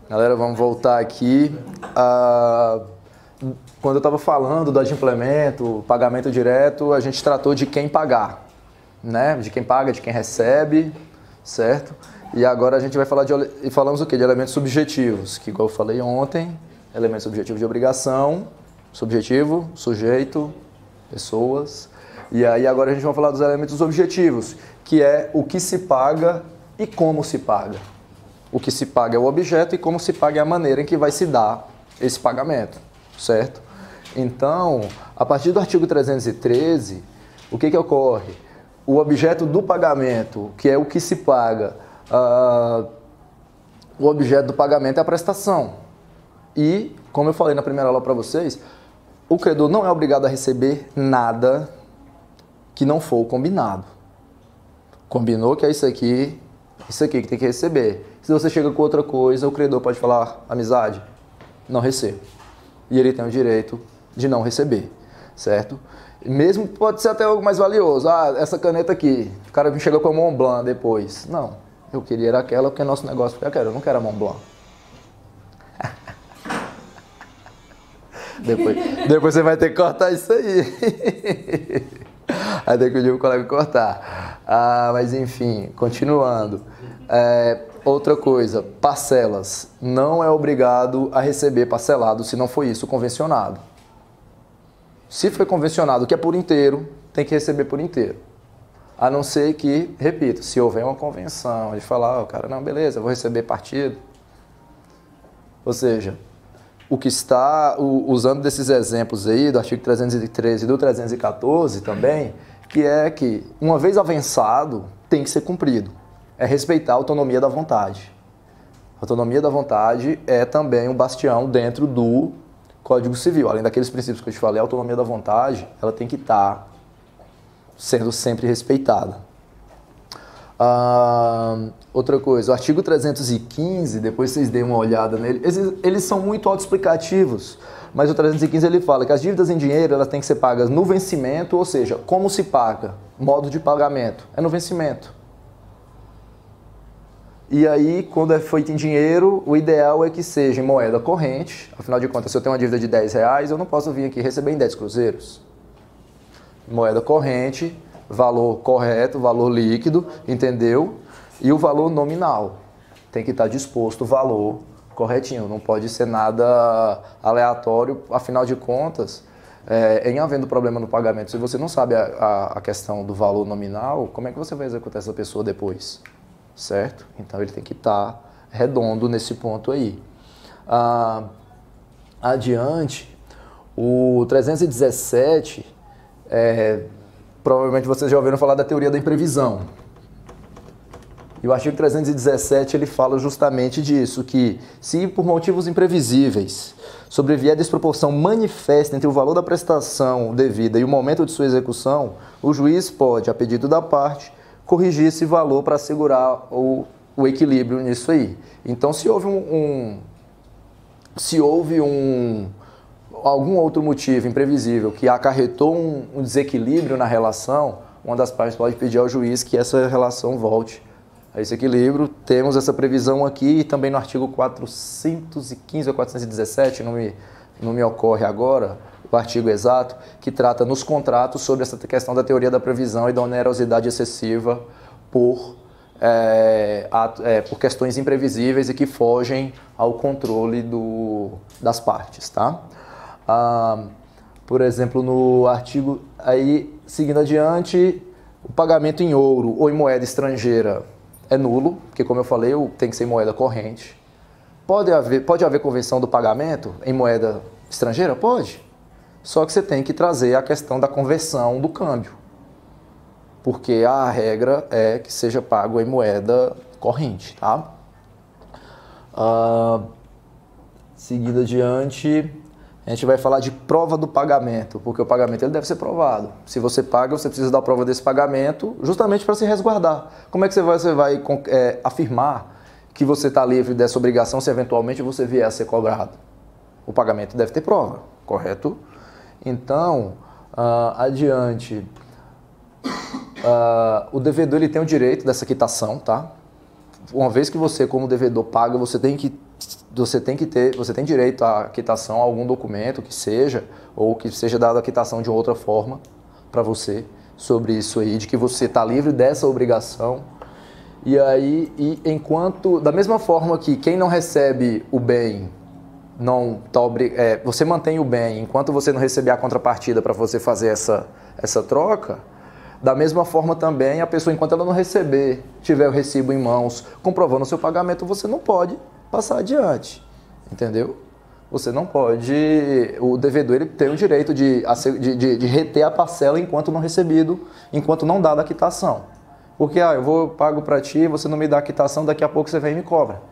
Galera, vamos voltar aqui. Quando eu estava falando do adimplemento, pagamento direto, a gente tratou de quem pagar, né? De quem paga, de quem recebe, certo? E agora a gente vai falar falamos o quê? De elementos subjetivos, que igual eu falei ontem, elemento subjetivo de obrigação, subjetivo, sujeito, pessoas. E aí agora a gente vai falar dos elementos objetivos, que é o que se paga e como se paga. O que se paga é o objeto e como se paga é a maneira em que vai se dar esse pagamento, certo? Então, a partir do artigo 313, o que ocorre? O objeto do pagamento, que é o que se paga, o objeto do pagamento é a prestação. E, como eu falei na primeira aula para vocês, o credor não é obrigado a receber nada que não for o combinado. Combinou que é isso aqui que tem que receber. Se você chega com outra coisa, o credor pode falar, amizade, não recebo. E ele tem o direito de não receber, certo? Mesmo pode ser até algo mais valioso. Essa caneta aqui, o cara me chegou com a Montblanc depois. Não, eu queria era aquela porque nosso negócio foi aquela, eu não quero a Montblanc. Depois você vai ter que cortar isso aí. Aí tem que pedir o colega cortar. Mas enfim, continuando. Outra coisa, parcelas. Não é obrigado a receber parcelado se não foi isso convencionado. Se foi convencionado que é por inteiro, tem que receber por inteiro. A não ser que, repito, se houver uma convenção de falar, o cara, não, beleza, eu vou receber partido. Ou seja, o que está usando desses exemplos aí, do artigo 313 e do 314 também, que é que, uma vez avançado, tem que ser cumprido. É respeitar a autonomia da vontade. A autonomia da vontade é também um bastião dentro do Código Civil. Além daqueles princípios que eu te falei, a autonomia da vontade, ela tem que estar sendo sempre respeitada. Outra coisa, o artigo 315, depois vocês deem uma olhada nele, eles são muito autoexplicativos, mas o 315 ele fala que as dívidas em dinheiro elas têm que ser pagas no vencimento, ou seja, como se paga, modo de pagamento, é no vencimento. E aí, quando é feito em dinheiro, o ideal é que seja em moeda corrente, afinal de contas, se eu tenho uma dívida de R$10, eu não posso vir aqui receber em 10 cruzeiros. Moeda corrente, valor correto, valor líquido, entendeu? E o valor nominal. Tem que estar disposto o valor corretinho, não pode ser nada aleatório, afinal de contas, em havendo problema no pagamento, se você não sabe a questão do valor nominal, como é que você vai executar essa pessoa depois? Certo? Então ele tem que estar redondo nesse ponto aí. Adiante, o 317, provavelmente vocês já ouviram falar da teoria da imprevisão. E o artigo 317 ele fala justamente disso, que se por motivos imprevisíveis sobrevier desproporção manifesta entre o valor da prestação devida e o momento de sua execução, o juiz pode, a pedido da parte, corrigir esse valor para assegurar o equilíbrio nisso aí. Então, se houve algum outro motivo imprevisível que acarretou um desequilíbrio na relação, uma das partes pode pedir ao juiz que essa relação volte a esse equilíbrio. Temos essa previsão aqui e também no artigo 415 ou 417, não me ocorre agora o artigo exato, que trata nos contratos sobre essa questão da teoria da previsão e da onerosidade excessiva por questões imprevisíveis e que fogem ao controle das partes, tá? Por exemplo, no artigo, aí, seguindo adiante, o pagamento em ouro ou em moeda estrangeira é nulo, porque, como eu falei, tem que ser em moeda corrente. Pode haver convenção do pagamento em moeda estrangeira? Pode. Só que você tem que trazer a questão da conversão do câmbio, porque a regra é que seja pago em moeda corrente, tá? Seguindo adiante, a gente vai falar de prova do pagamento, porque o pagamento ele deve ser provado. Se você paga, você precisa dar prova desse pagamento justamente para se resguardar. Como é que você vai afirmar que você está livre dessa obrigação se eventualmente você vier a ser cobrado? O pagamento deve ter prova, correto? Então, adiante, o devedor ele tem o direito dessa quitação, tá? uma vez que você, como devedor, paga, você tem direito à quitação, a algum documento que seja, ou que seja dada a quitação de outra forma para você sobre isso aí, de que você está livre dessa obrigação. E aí, da mesma forma que quem não recebe o bem, você mantém o bem, enquanto você não receber a contrapartida para você fazer essa troca, da mesma forma também a pessoa, enquanto ela não receber, tiver o recibo em mãos, comprovando o seu pagamento, você não pode passar adiante, entendeu? Você não pode, o devedor ele tem o direito de reter a parcela enquanto não recebido, enquanto não dada a quitação. Porque eu pago para ti, você não me dá a quitação, daqui a pouco você vem e me cobra.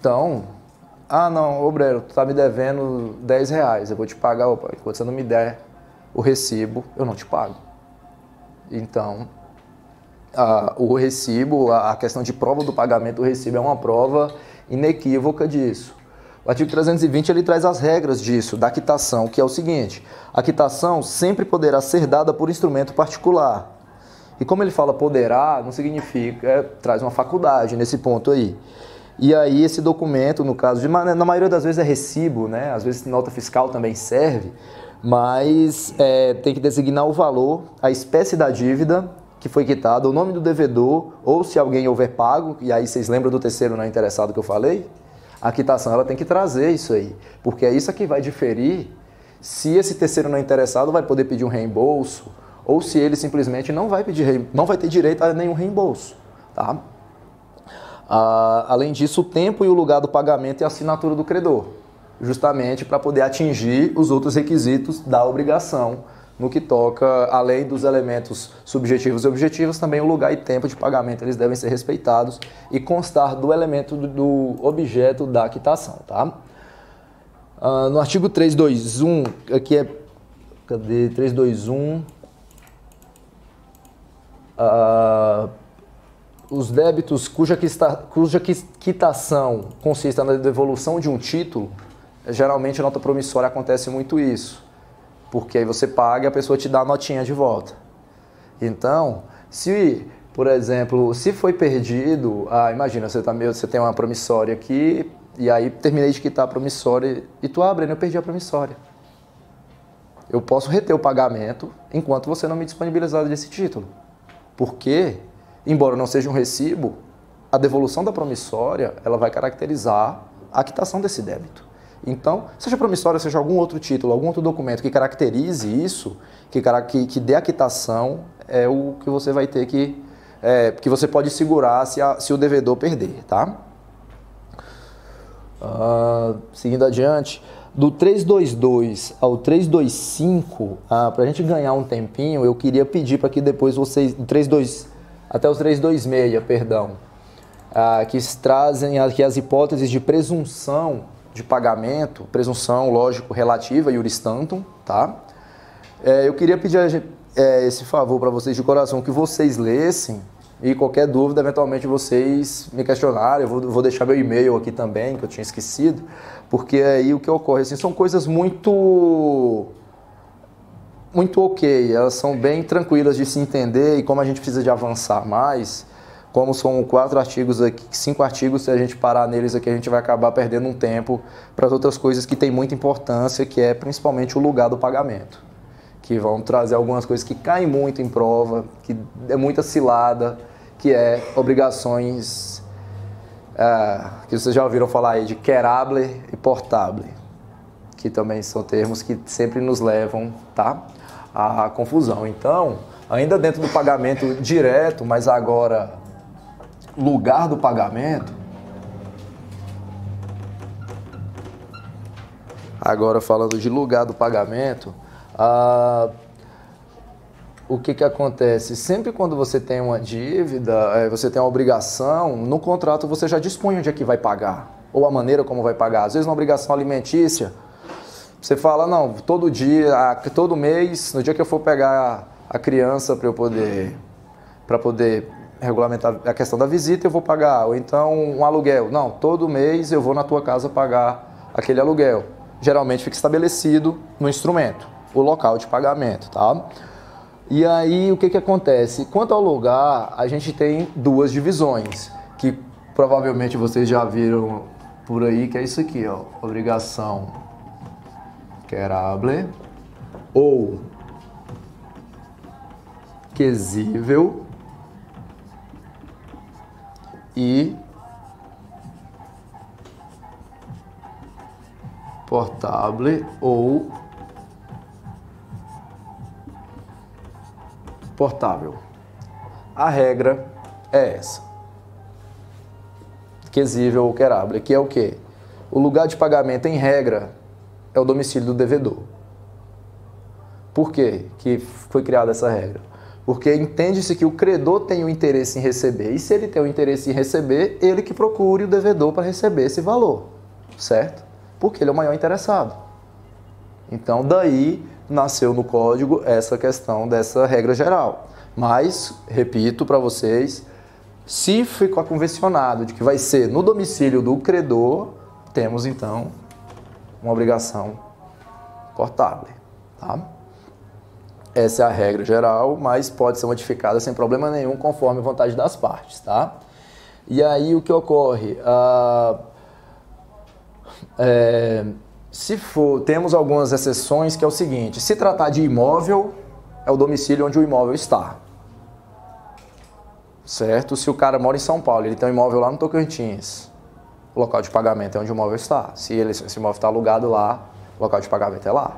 Então, não, Breno, tu tá me devendo R$10, eu vou te pagar, enquanto você não me der o recibo, eu não te pago. Então, o recibo, a questão de prova do pagamento do recibo é uma prova inequívoca disso. O artigo 320 ele traz as regras disso, da quitação, que é o seguinte: a quitação sempre poderá ser dada por instrumento particular. E como ele fala poderá, não significa, traz uma faculdade nesse ponto aí. E aí esse documento, no caso, na maioria das vezes é recibo, né? Às vezes nota fiscal também serve, mas tem que designar o valor, a espécie da dívida que foi quitada, o nome do devedor, ou se alguém houver pago, e aí vocês lembram do terceiro não interessado que eu falei? A quitação ela tem que trazer isso aí, porque é isso que vai diferir se esse terceiro não interessado vai poder pedir um reembolso, ou se ele simplesmente não vai ter direito a nenhum reembolso, tá? Além disso, o tempo e o lugar do pagamento e a assinatura do credor, justamente para poder atingir os outros requisitos da obrigação, no que toca, além dos elementos subjetivos e objetivos, também o lugar e tempo de pagamento eles devem ser respeitados e constar do elemento do objeto da quitação, tá? No artigo 321, aqui é... Cadê? 321... os débitos cuja quitação consista na devolução de um título, geralmente a nota promissória acontece muito isso, porque aí você paga e a pessoa te dá a notinha de volta. Então, se, por exemplo, se foi perdido, imagina, você tem uma promissória aqui, e aí terminei de quitar a promissória, e tu abre, eu perdi a promissória. Eu posso reter o pagamento enquanto você não me disponibilizar desse título. Porque, embora não seja um recibo, a devolução da promissória ela vai caracterizar a quitação desse débito. Então, seja promissória, seja algum outro título, algum outro documento que caracterize isso, que dê a quitação, é o que você vai ter que você pode segurar se o devedor perder, tá? Seguindo adiante, do 322 ao 325, para a gente ganhar um tempinho, eu queria pedir para que depois vocês, até os 326, perdão, que trazem aqui as hipóteses de presunção de pagamento, presunção, lógico, relativa, iuris tantum, tá? Eu queria pedir esse favor para vocês de coração, que vocês lessem, e qualquer dúvida, eventualmente, vocês me questionarem. Eu vou deixar meu e-mail aqui também, que eu tinha esquecido, porque aí o que ocorre, assim, são coisas muito ok, elas são bem tranquilas de se entender, e como a gente precisa de avançar mais, como são 4 artigos aqui, 5 artigos, se a gente parar neles aqui, a gente vai acabar perdendo um tempo para as outras coisas que têm muita importância, que é principalmente o lugar do pagamento, que vão trazer algumas coisas que caem muito em prova, que é muita cilada, que é obrigações que vocês já ouviram falar aí de querable e portable, que também são termos que sempre nos levam, tá, à confusão. Então, ainda dentro do pagamento direto, mas agora lugar do pagamento, agora falando de lugar do pagamento, o que acontece? Sempre quando você tem uma dívida, você tem uma obrigação, no contrato você já dispõe onde é que vai pagar, ou a maneira como vai pagar. Às vezes na obrigação alimentícia, você fala, não, todo dia, todo mês, no dia que eu for pegar a criança para poder regulamentar a questão da visita, eu vou pagar. Ou então um aluguel, não, todo mês eu vou na tua casa pagar aquele aluguel. Geralmente fica estabelecido no instrumento o local de pagamento, tá? E aí, o que acontece? Quanto ao lugar, a gente tem 2 divisões, que Provavelmente vocês já viram por aí que é isso aqui, ó, obrigação querable ou quesível e portable ou portável. A regra é essa. Quesível ou querable, que é o quê? O lugar de pagamento, em regra, é o domicílio do devedor. Por quê que foi criada essa regra? Porque entende-se que o credor tem o interesse em receber, e se ele tem o interesse em receber, ele que procure o devedor para receber esse valor, certo? Porque ele é o maior interessado. Então, daí nasceu no código essa questão dessa regra geral. Mas, repito para vocês, se ficou convencionado de que vai ser no domicílio do credor, temos então uma obrigação portável, tá? Essa é a regra geral, mas pode ser modificada sem problema nenhum, conforme a vontade das partes, tá? E aí o que ocorre? Temos algumas exceções, que é o seguinte: se tratar de imóvel, é o domicílio onde o imóvel está. Certo? Se o cara mora em São Paulo, ele tem um imóvel lá no Tocantins, o local de pagamento é onde o imóvel está. Se esse imóvel está alugado lá, o local de pagamento é lá.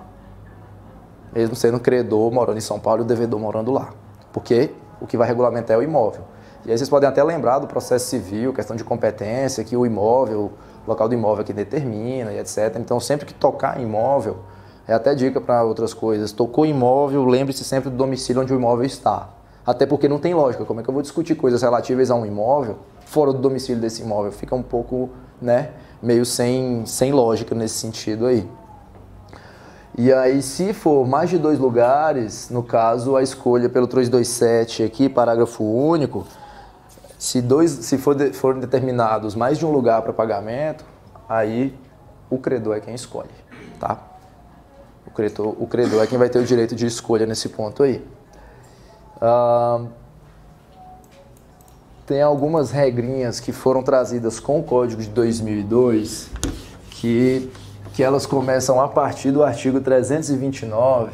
Mesmo sendo credor morando em São Paulo e o devedor morando lá. Porque o que vai regulamentar é o imóvel. E aí vocês podem até lembrar do processo civil, questão de competência, que o imóvel, o local do imóvel é que determina e etc. Então, sempre que tocar em imóvel, é até dica para outras coisas. Tocou imóvel, lembre-se sempre do domicílio onde o imóvel está. Até porque não tem lógica. Como é que eu vou discutir coisas relativas a um imóvel fora do domicílio desse imóvel? Fica um pouco, né, meio sem lógica nesse sentido aí. E aí, se for mais de 2 lugares, no caso, a escolha pelo 327 aqui, parágrafo único, se forem determinados mais de um lugar para pagamento, aí o credor é quem escolhe, tá? O credor é quem vai ter o direito de escolha nesse ponto aí. Tem algumas regrinhas que foram trazidas com o Código de 2002 que elas começam a partir do artigo 329,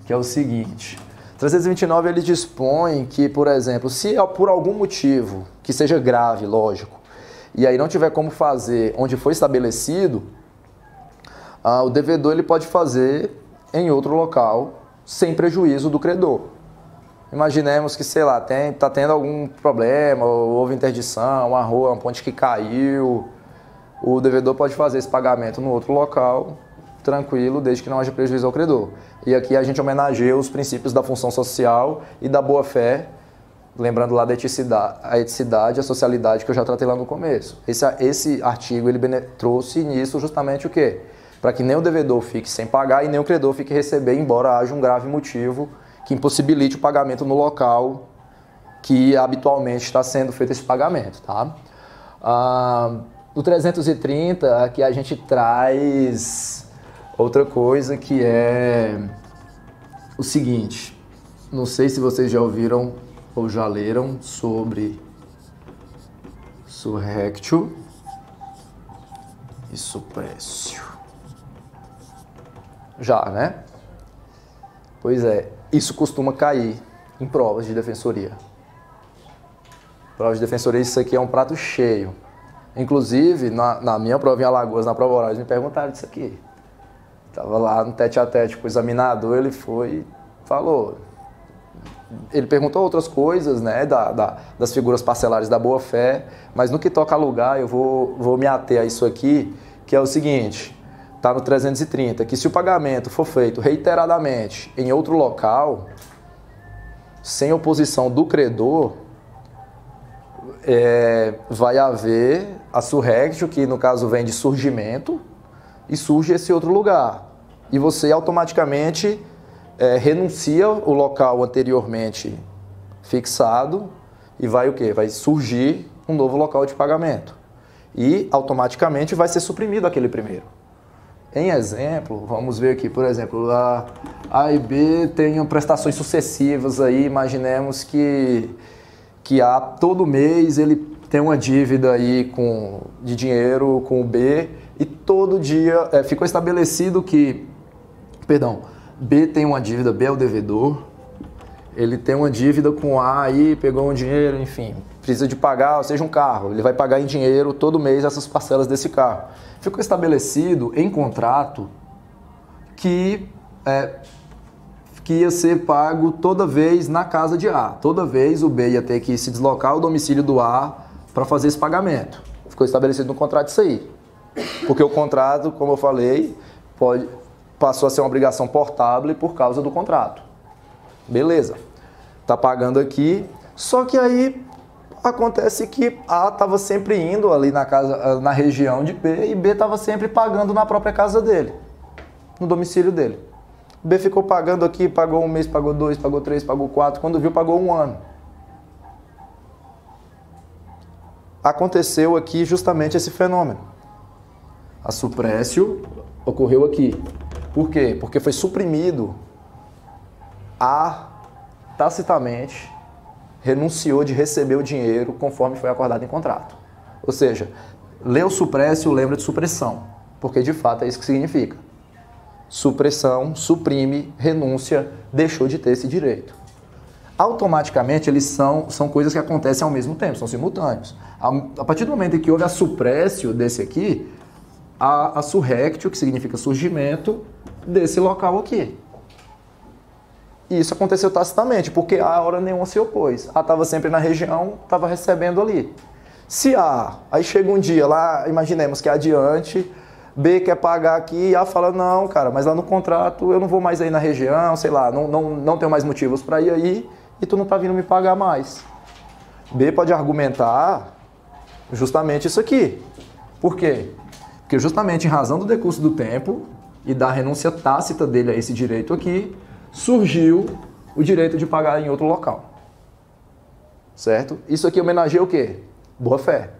que é o seguinte: 329 ele dispõe que, por exemplo, se por algum motivo, que seja grave, lógico, e aí não tiver como fazer onde foi estabelecido, o devedor ele pode fazer em outro local sem prejuízo do credor. Imaginemos que, sei lá, tá tendo algum problema, houve interdição, uma rua, uma ponte que caiu. O devedor pode fazer esse pagamento no outro local, tranquilo, desde que não haja prejuízo ao credor. E aqui a gente homenageia os princípios da função social e da boa-fé, lembrando lá da eticidade, a socialidade que eu já tratei lá no começo. Esse artigo ele trouxe nisso justamente o quê? Para que nem o devedor fique sem pagar e nem o credor fique receber, embora haja um grave motivo que impossibilite o pagamento no local que habitualmente está sendo feito esse pagamento, tá? No 330, aqui a gente traz outra coisa que é o seguinte: não sei se vocês já ouviram ou já leram sobre surrectio e suppressio. Já, né? Pois é, isso costuma cair em provas de defensoria. Provas de defensoria, isso aqui é um prato cheio. Inclusive, na minha prova em Alagoas, na prova oral, eles me perguntaram disso aqui. Estava lá no tete-a-tete com o examinador, ele foi e falou. Ele perguntou outras coisas, né, das figuras parcelares da boa-fé, mas no que toca a lugar, eu vou me ater a isso aqui, que é o seguinte: está no 330, que se o pagamento for feito reiteradamente em outro local, sem oposição do credor, vai haver a surrectio, que no caso vem de surgimento, e surge esse outro lugar. E você automaticamente renuncia o local anteriormente fixado e vai o quê? Vai surgir um novo local de pagamento. E automaticamente vai ser suprimido aquele primeiro. Em exemplo, vamos ver aqui, por exemplo, A e B tenham prestações sucessivas aí, imaginemos que todo mês ele tem uma dívida aí de dinheiro com o B e todo dia ficou estabelecido que, B tem uma dívida, B é o devedor, ele tem uma dívida com A aí, pegou um dinheiro, enfim, precisa de pagar, ou seja, um carro, ele vai pagar em dinheiro todo mês essas parcelas desse carro. Ficou estabelecido em contrato que ia ser pago toda vez na casa de A. Toda vez o B ia ter que se deslocar ao domicílio do A para fazer esse pagamento. Ficou estabelecido no contrato isso aí. Porque o contrato, como eu falei, passou a ser uma obrigação portável por causa do contrato. Beleza. Tá pagando aqui, só que aí acontece que A estava sempre indo ali na região de B e B estava sempre pagando na própria casa dele, no domicílio dele. B ficou pagando aqui, pagou um mês, pagou 2, pagou 3, pagou 4, quando viu pagou 1 ano. Aconteceu aqui justamente esse fenômeno. A suprécio ocorreu aqui. Por quê? Porque foi suprimido. A tacitamente renunciou de receber o dinheiro conforme foi acordado em contrato. Ou seja, lê o suprécio, lembra de supressão, porque de fato é isso que significa. Supressão, suprime, renúncia, deixou de ter esse direito. Automaticamente eles são coisas que acontecem ao mesmo tempo, são simultâneos. A partir do momento em que houve a suprécio desse aqui, a surrectio, que significa surgimento, desse local aqui. E isso aconteceu tacitamente, porque A hora nenhuma se opôs. A estava sempre na região, estava recebendo ali. Se aí chega um dia lá, imaginemos que adiante, B quer pagar aqui e A fala, não, cara, mas lá no contrato eu não vou mais aí na região, sei lá, não tenho mais motivos para ir aí e tu não tá vindo me pagar mais. B pode argumentar justamente isso aqui. Por quê? Porque justamente em razão do decurso do tempo e da renúncia tácita dele a esse direito aqui, surgiu o direito de pagar em outro local. Certo? Isso aqui homenageia o quê? Boa fé.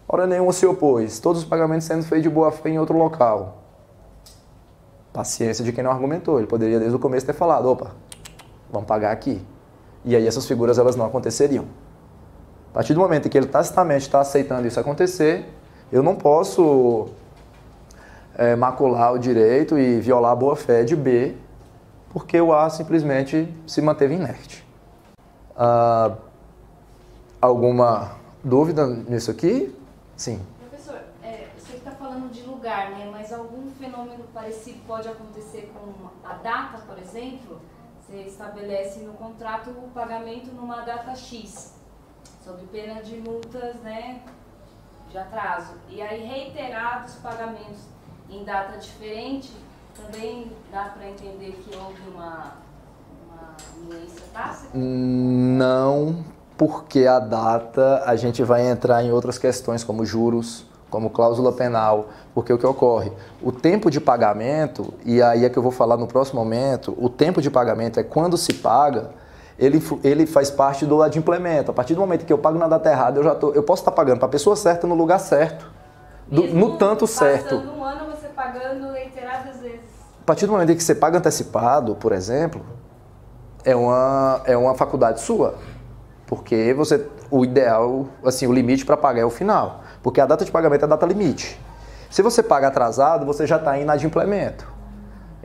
Hora nenhuma se opôs, todos os pagamentos sendo feitos de boa fé em outro local. Paciência de quem não argumentou, ele poderia desde o começo ter falado, opa, vamos pagar aqui. E aí essas figuras elas não aconteceriam. A partir do momento em que ele tacitamente está aceitando isso acontecer, eu não posso macular o direito e violar a boa fé de B, porque o A simplesmente se manteve inerte. Alguma dúvida nisso aqui? Sim. Professor, você está falando de lugar, né? Mas algum fenômeno parecido pode acontecer com a data, por exemplo? Você estabelece no contrato o pagamento numa data X, sob pena de multas, né, de atraso. E aí reiterados pagamentos em data diferente, também dá para entender que houve uma anuência tácita? Não, porque a data a gente vai entrar em outras questões como juros, como cláusula penal, porque o que ocorre? O tempo de pagamento, e aí é que eu vou falar no próximo momento, o tempo de pagamento é quando se paga, ele faz parte do adimplemento. A partir do momento que eu pago na data errada, eu posso estar pagando para a pessoa certa no lugar certo, no tanto certo. Passando um ano você pagando reiteradas vezes. A partir do momento em que você paga antecipado, por exemplo, é uma faculdade sua. Porque o ideal, assim, o limite para pagar é o final. Porque a data de pagamento é a data limite. Se você paga atrasado, você já está em inadimplemento.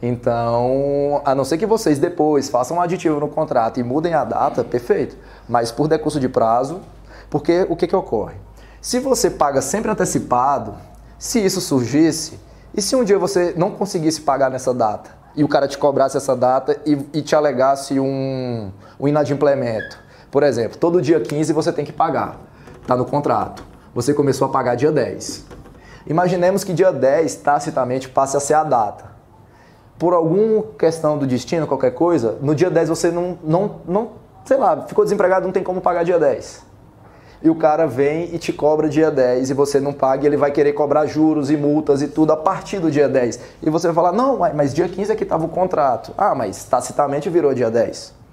Então, a não ser que vocês depois façam um aditivo no contrato e mudem a data, perfeito. Mas por decurso de prazo, porque o que ocorre? Se você paga sempre antecipado, se isso surgisse, e se um dia você não conseguisse pagar nessa data, e o cara te cobrasse essa data e te alegasse um inadimplemento? Por exemplo, todo dia 15 você tem que pagar, está no contrato. Você começou a pagar dia 10. Imaginemos que dia 10, tacitamente, passe a ser a data. Por alguma questão do destino, qualquer coisa, no dia 10 você não sei lá, ficou desempregado, não tem como pagar dia 10. E o cara vem e te cobra dia 10 e você não paga e ele vai querer cobrar juros e multas e tudo a partir do dia 10. E você vai falar, não, mas dia 15 é que estava o contrato. Ah, mas tacitamente virou dia 10.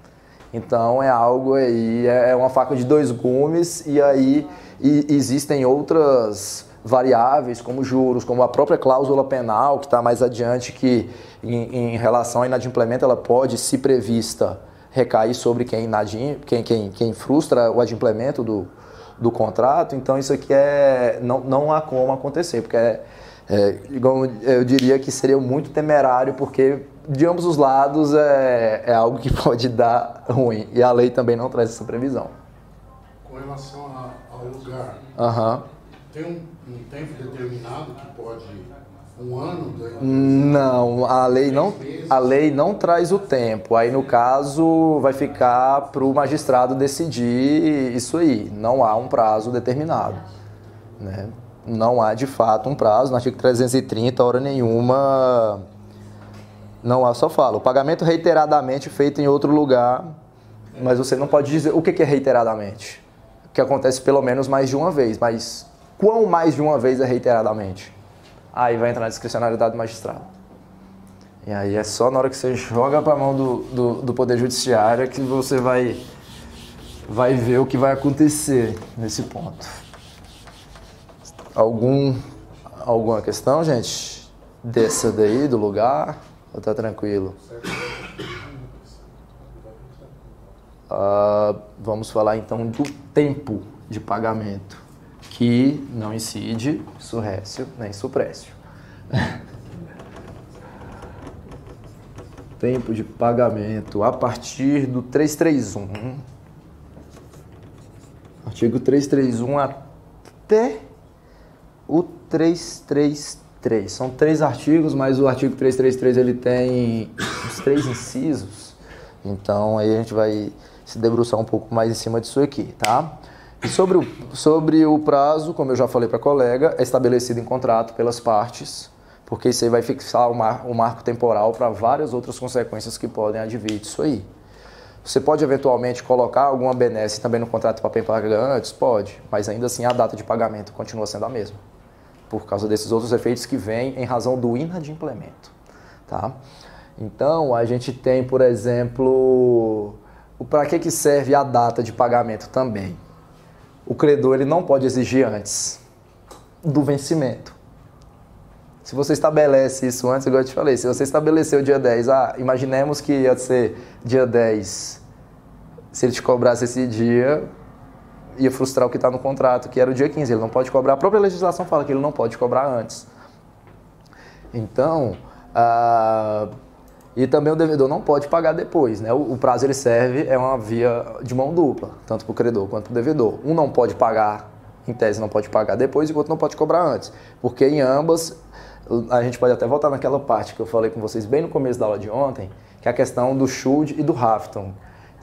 Então é algo aí, é uma faca de dois gumes e aí existem outras variáveis como juros, como a própria cláusula penal que está mais adiante que em relação ao inadimplemento ela pode, se prevista, recair sobre quem frustra o adimplemento do contrato, então isso aqui não há como acontecer, porque eu diria que seria muito temerário, porque de ambos os lados é algo que pode dar ruim, e a lei também não traz essa previsão. Com relação ao lugar, tem um tempo determinado que pode, um ano? Não, a lei não traz o tempo, aí no caso vai ficar para o magistrado decidir isso aí, não há um prazo determinado, né? Não há de fato um prazo, no artigo 330, hora nenhuma, não há, só fala, o pagamento reiteradamente feito em outro lugar, mas você não pode dizer o que é reiteradamente, que acontece pelo menos mais de uma vez, mas quão mais de uma vez é reiteradamente? Aí vai entrar na discricionariedade do magistrado. E aí é só na hora que você joga para a mão do Poder Judiciário que você vai ver o que vai acontecer nesse ponto. Alguma questão, gente? Dessa daí, do lugar? Ou tá tranquilo? Vamos falar então do tempo de pagamento, que não incide surrécio nem suprécio. Tempo de pagamento a partir do 331. Artigo 331 até o 333. São 3 artigos, mas o artigo 333 ele tem os 3 incisos. Então aí a gente vai se debruçar um pouco mais em cima disso aqui, tá? E sobre o prazo, como eu já falei para a colega, é estabelecido em contrato pelas partes, porque isso aí vai fixar o marco temporal para várias outras consequências que podem advir disso aí. Você pode eventualmente colocar alguma benesse também no contrato de papel pagantes? Pode, mas ainda assim a data de pagamento continua sendo a mesma, por causa desses outros efeitos que vêm em razão do inadimplemento, tá? Então, a gente tem, por exemplo, para que serve a data de pagamento também? O credor ele não pode exigir antes do vencimento. Se você estabelece isso antes, igual eu te falei, se você estabeleceu o dia 10, imaginemos que ia ser dia 10, se ele te cobrasse esse dia, ia frustrar o que está no contrato, que era o dia 15, ele não pode cobrar, a própria legislação fala que ele não pode cobrar antes. Então, e também o devedor não pode pagar depois, né? O prazo ele serve, é uma via de mão dupla, tanto para o credor quanto para o devedor. Um não pode pagar, em tese não pode pagar depois, e o outro não pode cobrar antes, porque em ambas, a gente pode até voltar naquela parte que eu falei com vocês bem no começo da aula de ontem, que é a questão do Schuld e do Haftung.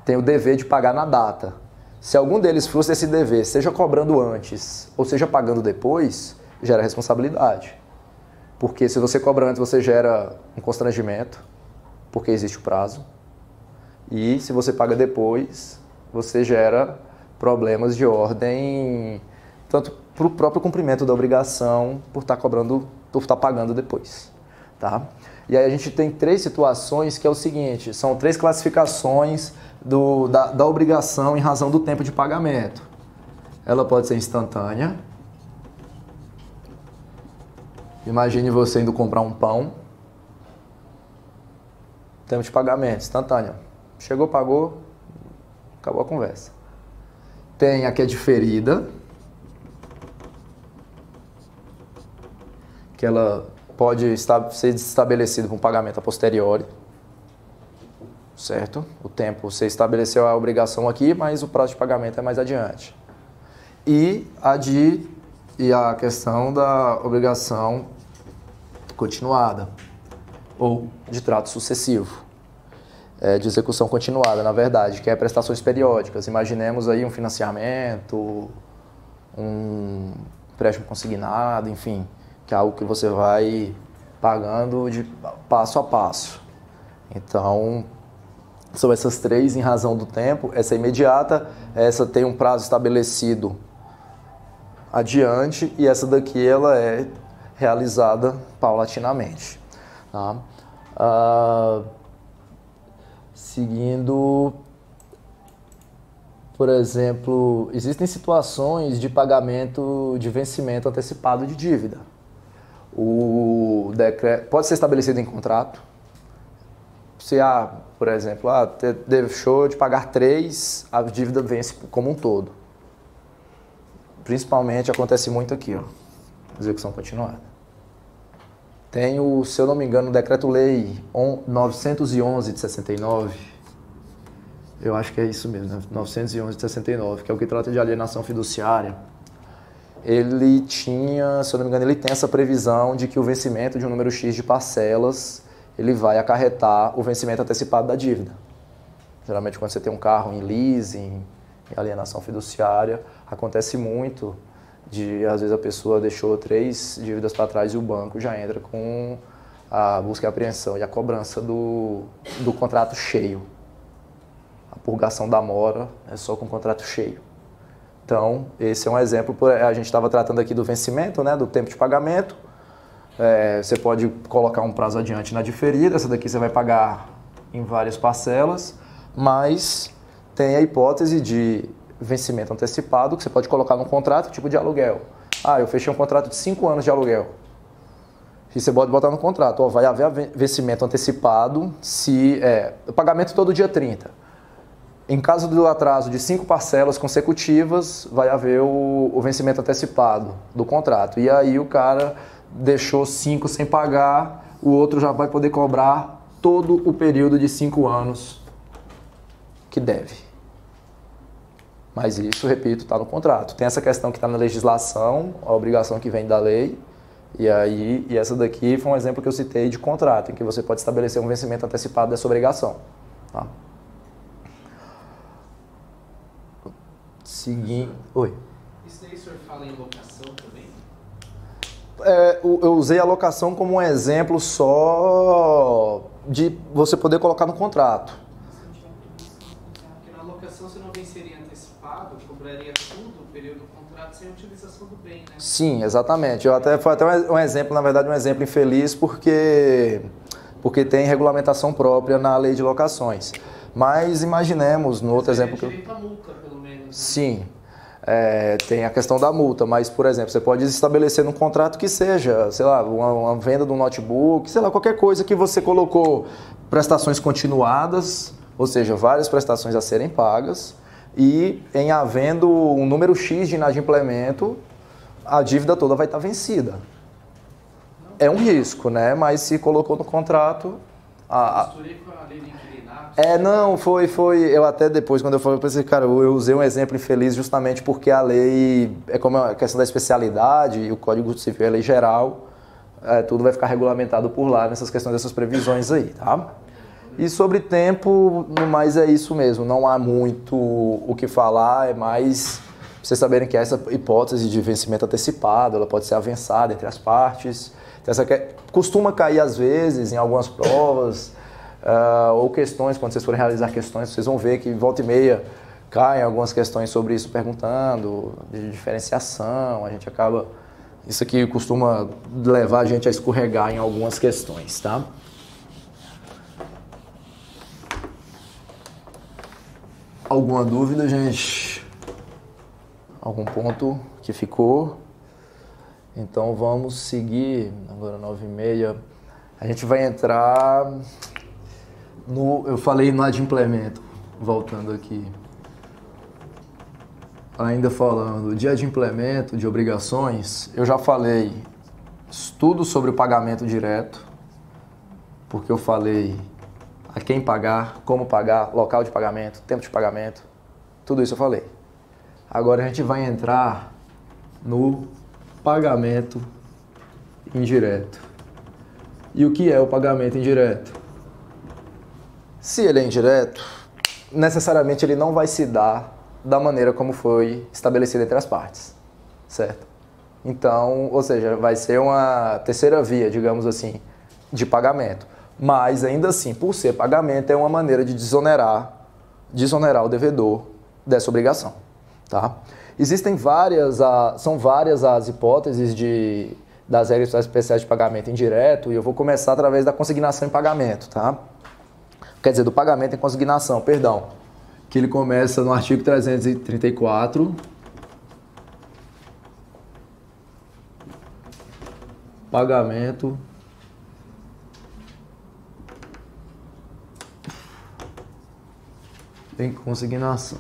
Tem o dever de pagar na data. Se algum deles frustra esse dever, seja cobrando antes ou seja pagando depois, gera responsabilidade. Porque se você cobra antes, você gera um constrangimento, porque existe o prazo. E se você paga depois, você gera problemas de ordem, tanto para o próprio cumprimento da obrigação, por estar pagando depois. Tá? E aí a gente tem 3 situações que é o seguinte, são 3 classificações da obrigação em razão do tempo de pagamento. Ela pode ser instantânea. Imagine você indo comprar um pão. Tempo de pagamento, instantâneo. Chegou, pagou, acabou a conversa. Tem a que é diferida, que ela pode ser estabelecida com pagamento a posteriori, certo? O tempo, você estabeleceu a obrigação aqui, mas o prazo de pagamento é mais adiante. E a questão da obrigação continuada, ou de trato sucessivo, de execução continuada, na verdade, que é prestações periódicas. Imaginemos aí um financiamento, um empréstimo consignado, enfim, que é algo que você vai pagando de passo a passo. Então, são essas 3 em razão do tempo. Essa é imediata, essa tem um prazo estabelecido adiante, e essa daqui ela é realizada paulatinamente. Tá? Seguindo, por exemplo, existem situações de pagamento de vencimento antecipado de dívida. O decreto pode ser estabelecido em contrato. Se por exemplo, deixou de pagar 3, a dívida vence como um todo. principalmente acontece muito aqui, ó, execução continuada. Tem o, se eu não me engano, o Decreto-Lei 911 de 69, eu acho que é isso mesmo, né? 911 de 69, que é o que trata de alienação fiduciária. Ele tinha, se eu não me engano, ele tem essa previsão de que o vencimento de um número X de parcelas, ele vai acarretar o vencimento antecipado da dívida. Geralmente quando você tem um carro em leasing, em alienação fiduciária, acontece muito de, às vezes a pessoa deixou 3 dívidas para trás e o banco já entra com a busca e apreensão e a cobrança do contrato cheio. A purgação da mora é só com contrato cheio. Então, esse é um exemplo, a gente estava tratando aqui do vencimento, né, do tempo de pagamento. Você pode colocar um prazo adiante na diferida, essa daqui você vai pagar em várias parcelas, mas tem a hipótese de vencimento antecipado, que você pode colocar num contrato tipo de aluguel. Eu fechei um contrato de 5 anos de aluguel. E você pode botar no contrato, vai haver vencimento antecipado se o pagamento todo dia 30. Em caso do atraso de 5 parcelas consecutivas, vai haver o vencimento antecipado do contrato. E aí o cara deixou 5 sem pagar, o outro já vai poder cobrar todo o período de 5 anos que deve. Mas isso, repito, está no contrato. Tem essa questão que está na legislação, a obrigação que vem da lei, e essa daqui foi um exemplo que eu citei de contrato, em que você pode estabelecer um vencimento antecipado dessa obrigação. Tá? Seguinte. Oi. Isso daí o senhor fala em locação também? Eu usei a locação como um exemplo só de você poder colocar no contrato. Porque na locação você não venceria antecipado, cobraria tudo o período do contrato sem utilização do bem, né? Sim, exatamente. Foi até um exemplo, na verdade, um exemplo infeliz, porque tem regulamentação própria na lei de locações. Mas imaginemos, no outro exemplo que eu... direito à multa, pelo menos. Né? Sim, tem a questão da multa, mas, por exemplo, você pode estabelecer num contrato que seja, sei lá, uma venda de um notebook, sei lá, qualquer coisa que você colocou prestações continuadas, ou seja, várias prestações a serem pagas, e em havendo um número X de inadimplemento, a dívida toda vai estar vencida. É um risco, né? Mas se colocou no contrato... Misturei com a lei de inquilinato. Não, foi. Eu até depois, quando eu falei, eu pensei, cara, eu usei um exemplo infeliz justamente porque a lei, é como a questão da especialidade, e o Código Civil é lei geral, tudo vai ficar regulamentado por lá nessas questões, dessas previsões aí, tá? E sobre tempo, no mais é isso mesmo, não há muito o que falar, é mais vocês saberem que essa hipótese de vencimento antecipado, ela pode ser avançada entre as partes. Costuma cair às vezes em algumas provas ou questões, quando vocês forem realizar questões, vocês vão ver que volta e meia caem algumas questões sobre isso perguntando, de diferenciação, a gente acaba... Isso aqui costuma levar a gente a escorregar em algumas questões, tá? Alguma dúvida, gente? Algum ponto que ficou? Então vamos seguir, agora 9h30, a gente vai entrar no, eu falei no adimplemento, voltando aqui, ainda falando de adimplemento, de obrigações, eu já falei tudo sobre o pagamento direto, porque eu falei a quem pagar, como pagar, local de pagamento, tempo de pagamento, tudo isso eu falei. Agora a gente vai entrar no pagamento indireto. E o que é o pagamento indireto? Se ele é indireto, necessariamente ele não vai se dar da maneira como foi estabelecido entre as partes, certo? Então, ou seja, vai ser uma terceira via, digamos assim, de pagamento. Mas ainda assim, por ser pagamento, é uma maneira de desonerar o devedor dessa obrigação, tá? Existem são várias as hipóteses das regras especiais de pagamento indireto, e eu vou começar através da consignação em pagamento, tá? Quer dizer, do pagamento em consignação, perdão, que ele começa no artigo 334, pagamento em consignação.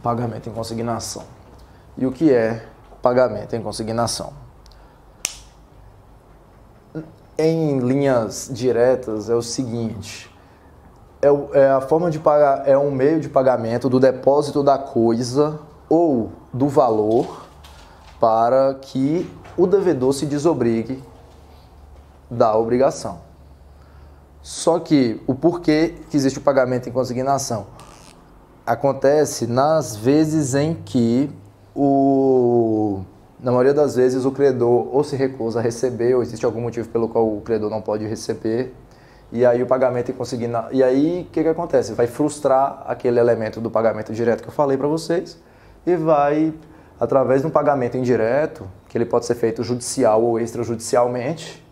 pagamento em consignação. E o que é pagamento em consignação? Em linhas diretas é o seguinte, a forma de pagar, é um meio de pagamento do depósito da coisa ou do valor para que o devedor se desobrigue da obrigação. Só que o porquê que existe o pagamento em consignação? Acontece nas vezes em que na maioria das vezes o credor ou se recusa a receber, ou existe algum motivo pelo qual o credor não pode receber, e aí o pagamento em consignação. E aí o que acontece? Vai frustrar aquele elemento do pagamento direto que eu falei para vocês e vai, através de um pagamento indireto, que ele pode ser feito judicial ou extrajudicialmente,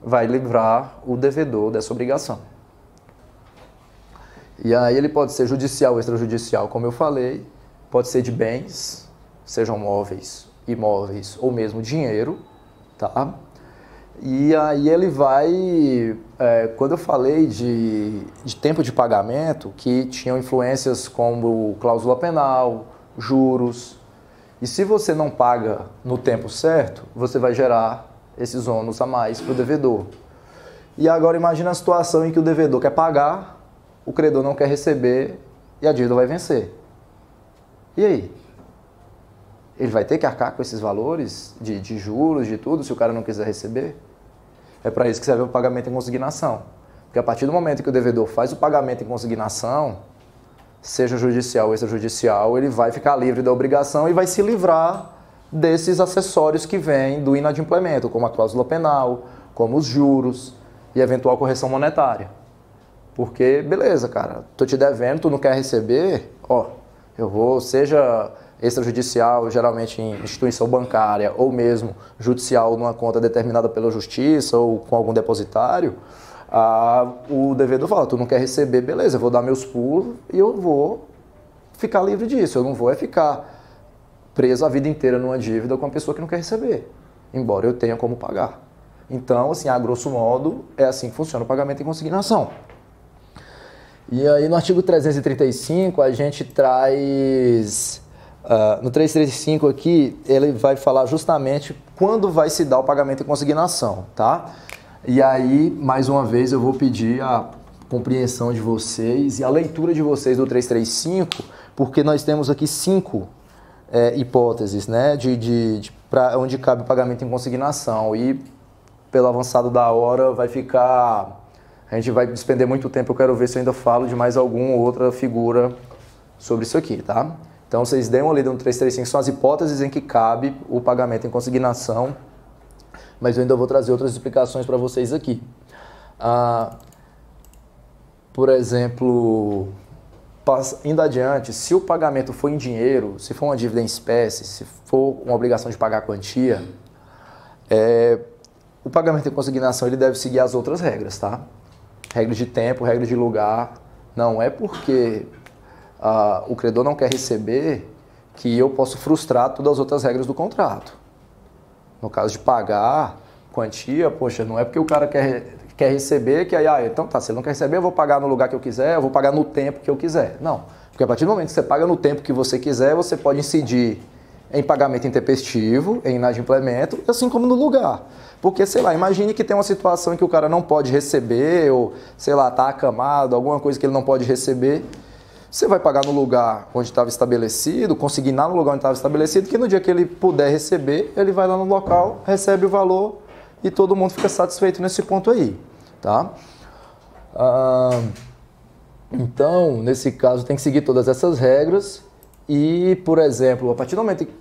vai livrar o devedor dessa obrigação. E aí ele pode ser judicial ou extrajudicial, como eu falei, pode ser de bens, sejam móveis, imóveis ou mesmo dinheiro, tá? E aí ele vai, quando eu falei de tempo de pagamento, que tinham influências como cláusula penal, juros, e se você não paga no tempo certo, você vai gerar esses ônus a mais para o devedor. E agora imagina a situação em que o devedor quer pagar, o credor não quer receber e a dívida vai vencer. E aí? Ele vai ter que arcar com esses valores de juros, de tudo, se o cara não quiser receber? É para isso que serve o pagamento em consignação. Porque a partir do momento que o devedor faz o pagamento em consignação, seja judicial ou extrajudicial, ele vai ficar livre da obrigação e vai se livrar desses acessórios que vêm do inadimplemento, como a cláusula penal, como os juros e eventual correção monetária. Porque, beleza, cara, tô te devendo, tu não quer receber, eu vou, seja extrajudicial, geralmente em instituição bancária, ou mesmo judicial numa conta determinada pela justiça ou com algum depositário, o devedor fala, tu não quer receber, beleza, eu vou dar meus pulos e eu vou ficar livre disso, eu não vou ficar preso a vida inteira numa dívida com uma pessoa que não quer receber, embora eu tenha como pagar. Então, assim, a grosso modo, é assim que funciona o pagamento em consignação. E aí no artigo 335 a gente traz, no 335 aqui, ele vai falar justamente quando vai se dar o pagamento em consignação, tá? E aí, mais uma vez, eu vou pedir a compreensão de vocês e a leitura de vocês do 335, porque nós temos aqui 5 hipóteses, né, para onde cabe o pagamento em consignação. E pelo avançado da hora vai ficar... A gente vai despender muito tempo, eu quero ver se eu ainda falo de mais alguma outra figura sobre isso aqui, tá? Então, vocês deem uma lida no 335, são as hipóteses em que cabe o pagamento em consignação, mas eu ainda vou trazer outras explicações para vocês aqui. Por exemplo, indo adiante, se o pagamento for em dinheiro, se for uma dívida em espécie, se for uma obrigação de pagar a quantia, o pagamento em consignação ele deve seguir as outras regras, tá? Regras de tempo, regras de lugar. Não é porque o credor não quer receber que eu posso frustrar todas as outras regras do contrato. No caso de pagar quantia, poxa, não é porque o cara quer receber que aí, então tá, se ele não quer receber, eu vou pagar no lugar que eu quiser, eu vou pagar no tempo que eu quiser. Não, porque a partir do momento que você paga no tempo que você quiser, você pode incidir em pagamento intempestivo, em inadimplemento, assim como no lugar. Porque, sei lá, imagine que tem uma situação em que o cara não pode receber, ou, sei lá, está acamado, alguma coisa que ele não pode receber. Você vai pagar no lugar onde estava estabelecido, consignar no lugar onde estava estabelecido, que no dia que ele puder receber, ele vai lá no local, recebe o valor e todo mundo fica satisfeito nesse ponto aí, tá? Então, nesse caso, tem que seguir todas essas regras e, por exemplo, a partir do momento que...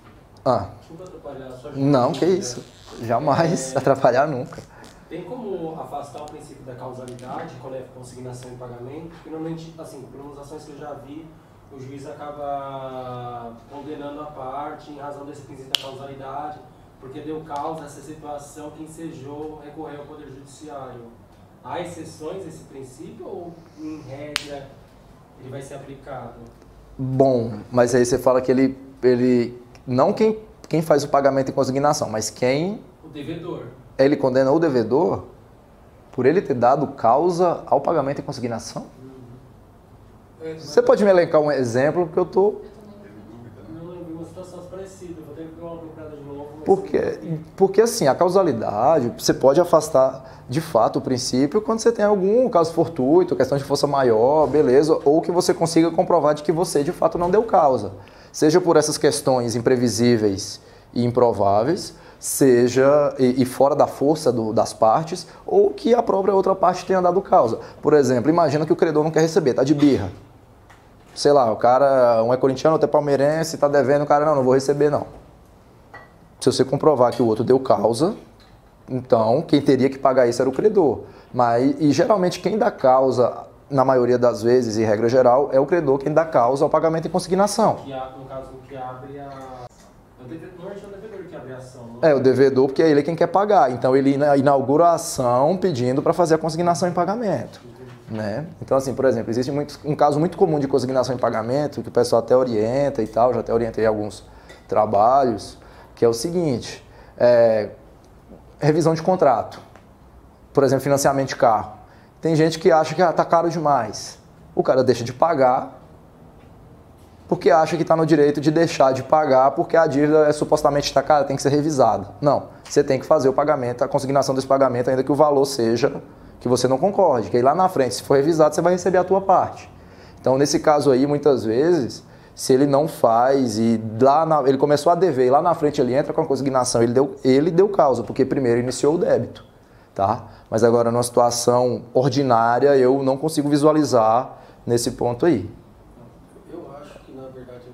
Desculpa atrapalhar, só não, que isso. Jamais atrapalhar nunca. Tem como afastar o princípio da causalidade quando é consignação e pagamento? Porque normalmente, assim, pelas ações que eu já vi, o juiz acaba condenando a parte em razão desse princípio da causalidade, porque deu causa a essa situação que ensejou recorrer ao Poder Judiciário. Há exceções a esse princípio ou, em regra, ele vai ser aplicado? Bom, mas aí você fala que ele não quem faz o pagamento em consignação, mas quem... O devedor. Ele condena o devedor por ele ter dado causa ao pagamento em consignação? Você pode me elencar um exemplo, porque eu estou... Não, eu vi uma situação parecida, vou ter que dar uma procurada de novo. Porque assim, a causalidade, você pode afastar de fato o princípio quando você tem algum caso fortuito, questão de força maior, beleza, ou que você consiga comprovar de que você de fato não deu causa. Seja por essas questões imprevisíveis e improváveis, seja e fora da força das partes, ou que a própria outra parte tenha dado causa. Por exemplo, imagina que o credor não quer receber, tá de birra. Sei lá, o cara, um é corintiano, outro é palmeirense, tá devendo, o cara, não vou receber não. Se você comprovar que o outro deu causa, então quem teria que pagar isso era o credor. E geralmente quem dá causa, na maioria das vezes, e regra geral, é o credor quem dá causa ao pagamento em consignação. No caso, o que abre o devedor que abre a ação. É, o devedor, porque ele é quem quer pagar. Então ele inaugura a ação pedindo para fazer a consignação em pagamento. Né? Então, assim, por exemplo, existe um caso muito comum de consignação em pagamento, que o pessoal até orienta e tal, já até orientei alguns trabalhos, que é o seguinte, revisão de contrato. Por exemplo, financiamento de carro. Tem gente que acha que tá caro demais. O cara deixa de pagar porque acha que está no direito de deixar de pagar porque a dívida supostamente está cara, tem que ser revisada. Não, você tem que fazer o pagamento, a consignação desse pagamento, ainda que o valor seja que você não concorde, que aí lá na frente, se for revisado, você vai receber a tua parte. Então, nesse caso aí, muitas vezes, se ele não faz e ele começou a dever e lá na frente ele entra com a consignação, ele deu causa, porque primeiro iniciou o débito, tá? Mas agora, numa situação ordinária, eu não consigo visualizar nesse ponto aí. Eu acho que, na verdade,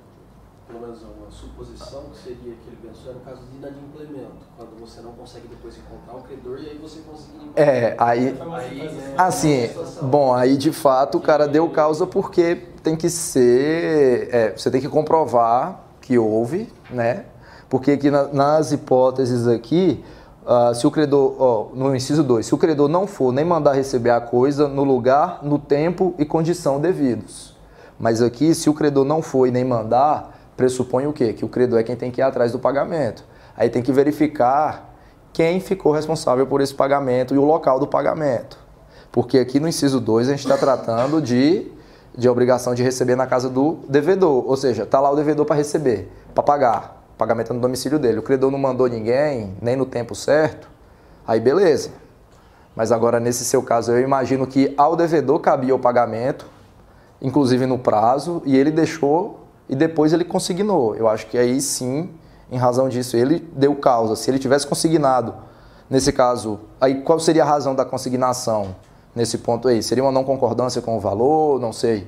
pelo menos uma suposição que seria que ele pensou era o caso de inadimplemento, quando você não consegue depois encontrar o credor e aí você conseguir... Aí de fato o cara deu causa porque tem que ser, você tem que comprovar que houve, né? Porque aqui nas hipóteses aqui, se o credor, no inciso 2, se o credor não for nem mandar receber a coisa no lugar, no tempo e condição devidos. Mas aqui, se o credor não for e nem mandar, pressupõe o quê? Que o credor é quem tem que ir atrás do pagamento. Aí tem que verificar quem ficou responsável por esse pagamento e o local do pagamento. Porque aqui no inciso 2 a gente está tratando de obrigação de receber na casa do devedor. Ou seja, está lá o devedor para receber, para pagar. O pagamento é no domicílio dele. O credor não mandou ninguém, nem no tempo certo, aí beleza. Mas agora, nesse seu caso, eu imagino que ao devedor cabia o pagamento, inclusive no prazo, e ele deixou e depois ele consignou. Eu acho que aí sim, em razão disso, ele deu causa. Se ele tivesse consignado, nesse caso, aí qual seria a razão da consignação nesse ponto aí? Seria uma não concordância com o valor? Não sei.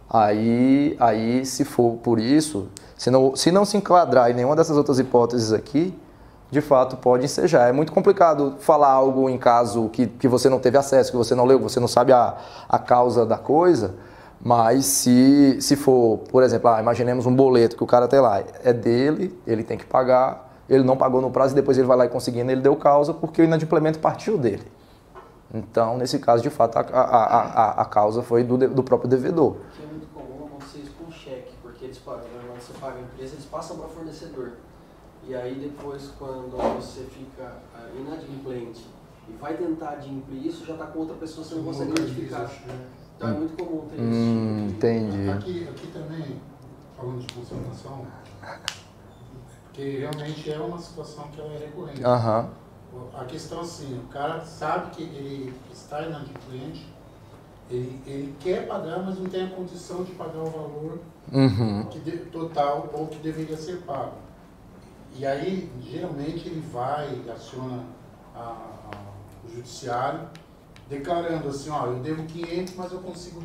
Aí se for por isso, se não se enquadrar em nenhuma dessas outras hipóteses aqui, de fato pode ensejar. É muito complicado falar algo em caso que você não teve acesso, que você não leu, que você não sabe a causa da coisa. Mas se for, por exemplo, imaginemos um boleto que o cara tem lá, é dele, ele tem que pagar, ele não pagou no prazo e depois ele vai lá e conseguindo, ele deu causa porque o inadimplemento partiu dele. Então, nesse caso, de fato, a causa foi do próprio devedor. Que é muito comum acontecer isso com cheque, porque eles pagam, quando você paga a empresa, eles passam para fornecedor. E aí depois, quando você fica inadimplente e vai tentar adimplir isso, já está com outra pessoa, você não consegue identificar. Então é muito comum ter isso. Entendi. Aqui também, falando de consignação, porque realmente é uma situação que ela é recorrente. A questão assim, o cara sabe que ele está inadimplente, ele quer pagar, mas não tem a condição de pagar o valor total ou que deveria ser pago. E aí, geralmente, ele vai, aciona o judiciário, declarando assim, eu devo 500, mas eu consigo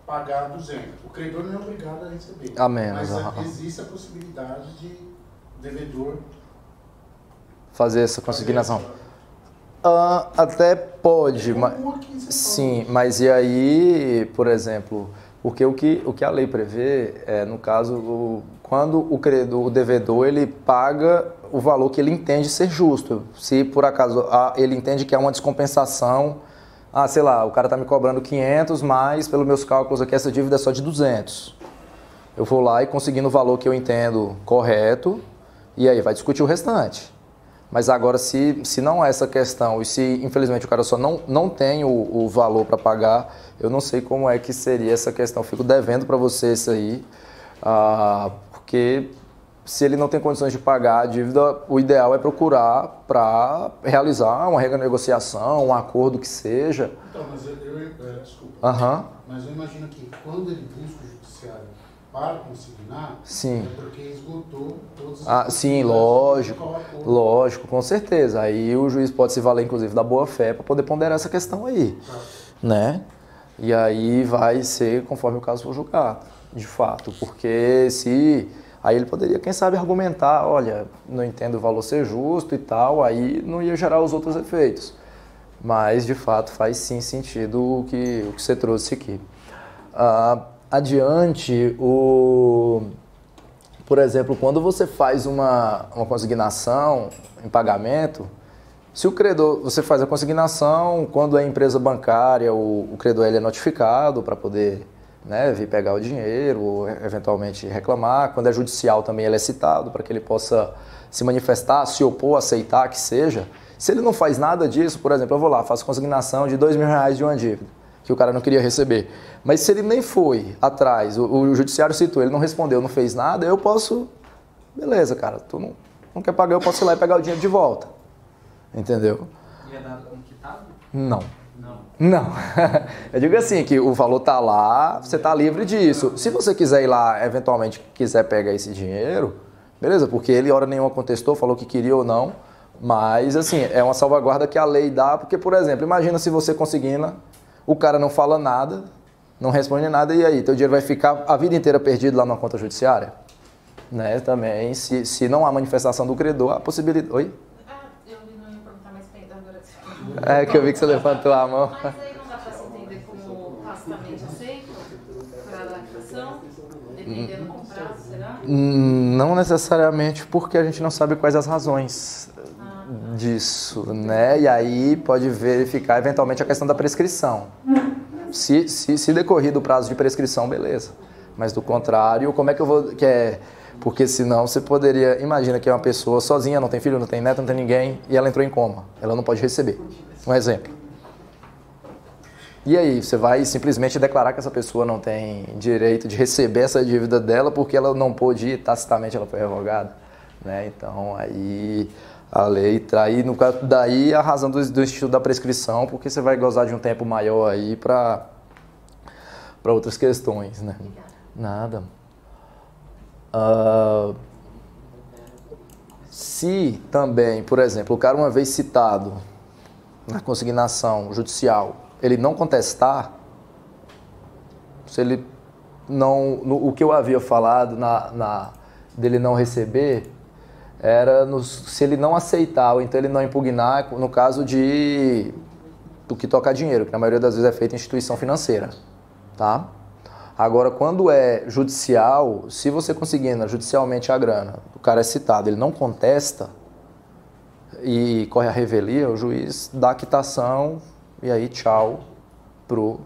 pagar 200. O credor não é obrigado a receber. Mas existe a possibilidade de o devedor fazer essa consignação. Até pode, mas e aí, por exemplo, porque o que a lei prevê é, no caso, quando o devedor ele paga o valor que ele entende ser justo. Se por acaso ele entende que é uma descompensação, sei lá, o cara está me cobrando 500, mas pelos meus cálculos aqui essa dívida é só de 200. Eu vou lá e conseguindo o valor que eu entendo correto, e aí vai discutir o restante. Mas agora, se não é essa questão, e se infelizmente o cara só não tem o valor para pagar, eu não sei como é que seria essa questão. Eu fico devendo para você isso aí, porque se ele não tem condições de pagar a dívida, o ideal é procurar para realizar uma renegociação, um acordo que seja. Então, mas desculpa, mas eu imagino que quando ele busca o judiciário para consignar, sim, é porque esgotou todos os... sim, lógico, com certeza. Aí o juiz pode se valer, inclusive, da boa-fé para poder ponderar essa questão aí, né? E aí vai ser conforme o caso for julgado, de fato, porque se... Aí ele poderia, quem sabe, argumentar, olha, não entendo o valor ser justo e tal, aí não ia gerar os outros efeitos. Mas, de fato, faz sim sentido o que você trouxe aqui. Adiante, por exemplo, quando você faz uma consignação em pagamento, se o credor, você faz a consignação, quando é empresa bancária, o credor ele é notificado para poder, né, vir pegar o dinheiro, ou eventualmente reclamar. Quando é judicial também ele é citado para que ele possa se manifestar, se opor, aceitar que seja. Se ele não faz nada disso, por exemplo, eu vou lá, faço consignação de R$2.000 de uma dívida, que o cara não queria receber. Mas se ele nem foi atrás, o judiciário citou, ele não respondeu, não fez nada, eu posso... Beleza, cara, tu não quer pagar, eu posso ir lá e pegar o dinheiro de volta. Entendeu? E é dado como quitado? Não. Não. Eu digo assim, que o valor tá lá, você tá livre disso. Se você quiser ir lá, eventualmente quiser pegar esse dinheiro, beleza, porque ele hora nenhuma contestou, falou que queria ou não, mas assim, é uma salvaguarda que a lei dá, porque, por exemplo, imagina se você consigna, o cara não fala nada, não responde nada, e aí, teu dinheiro vai ficar a vida inteira perdido lá na conta judiciária? Né, também, se não há manifestação do credor, a possibilidade... Oi? Eu não ia perguntar, mas tem agora. É que eu vi que você levantou a mão. Mas aí não dá para se entender como tacitamente aceito para a lactação, dependendo do contrato, será? Não necessariamente, porque a gente não sabe quais as razões disso, né? E aí pode verificar eventualmente a questão da prescrição. Se decorrido o prazo de prescrição, beleza. Mas do contrário, como é que eu vou... Porque senão você poderia... Imagina que é uma pessoa sozinha, não tem filho, não tem neto, não tem ninguém, e ela entrou em coma. Ela não pode receber. Um exemplo. E aí, você vai simplesmente declarar que essa pessoa não tem direito de receber essa dívida dela porque ela não pôde ir, tacitamente ela foi revogada, né? Então, aí a lei traz, no caso daí, a razão do Instituto da Prescrição, porque você vai gozar de um tempo maior aí para outras questões, né? Nada. Se também, por exemplo, o cara uma vez citado na consignação judicial, ele não contestar, se ele não, o que eu havia falado dele não receber, era se ele não aceitar, ou então ele não impugnar, no caso do que toca dinheiro, que na maioria das vezes é feito em instituição financeira, tá? Agora, quando é judicial, se você conseguindo judicialmente a grana, o cara é citado, ele não contesta e corre a revelia, o juiz dá a quitação e aí tchau pro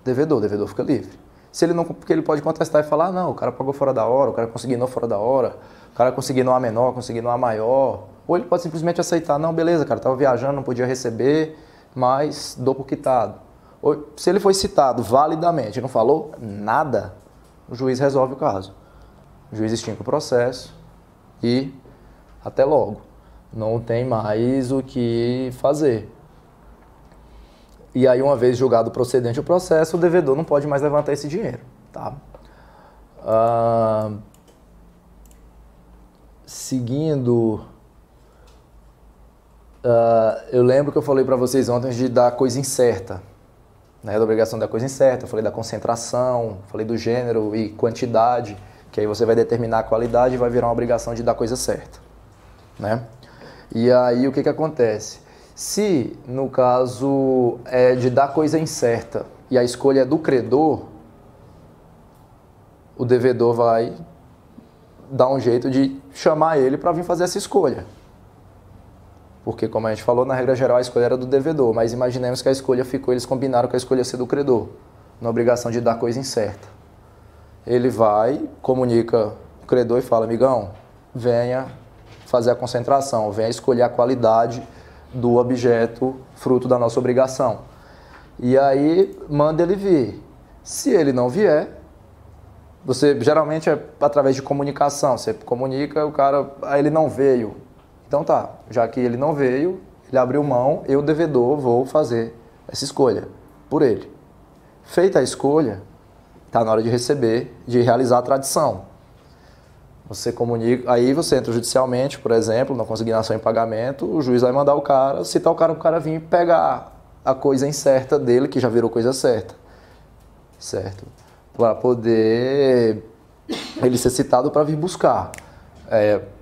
devedor, o devedor fica livre. Se ele não, porque ele pode contestar e falar, não, o cara pagou fora da hora, o cara consignou fora da hora, o cara consignou a menor, consignou a maior, ou ele pode simplesmente aceitar, não, beleza, cara, estava viajando, não podia receber, mas dou por quitado. Se ele foi citado validamente e não falou nada, o juiz resolve o caso. O juiz extingue o processo e até logo. Não tem mais o que fazer. E aí, uma vez julgado procedente o processo, o devedor não pode mais levantar esse dinheiro. Tá? Seguindo... eu lembro que eu falei para vocês ontem de dar coisa incerta. Né, da obrigação da coisa incerta, eu falei da concentração, falei do gênero e quantidade, que aí você vai determinar a qualidade e vai virar uma obrigação de dar coisa certa. Né? E aí o que acontece? Se, no caso, é de dar coisa incerta e a escolha é do credor, o devedor vai dar um jeito de chamar ele para vir fazer essa escolha. Porque, como a gente falou, na regra geral a escolha era do devedor, mas imaginemos que a escolha ficou, eles combinaram que a escolha ia ser do credor, na obrigação de dar coisa incerta. Ele vai, comunica o credor e fala, amigão, venha fazer a concentração, vem a escolher a qualidade do objeto fruto da nossa obrigação. E aí manda ele vir. Se ele não vier, você geralmente é através de comunicação, você comunica, o cara, ele não veio. Então tá, já que ele não veio, ele abriu mão, eu, devedor, vou fazer essa escolha por ele. Feita a escolha, está na hora de receber, de realizar a tradição. Você comunica, aí você entra judicialmente, por exemplo, na consignação em pagamento, o juiz vai mandar o cara, citar o cara vir pegar a coisa incerta dele, que já virou coisa certa. Certo? Para poder ele ser citado para vir buscar.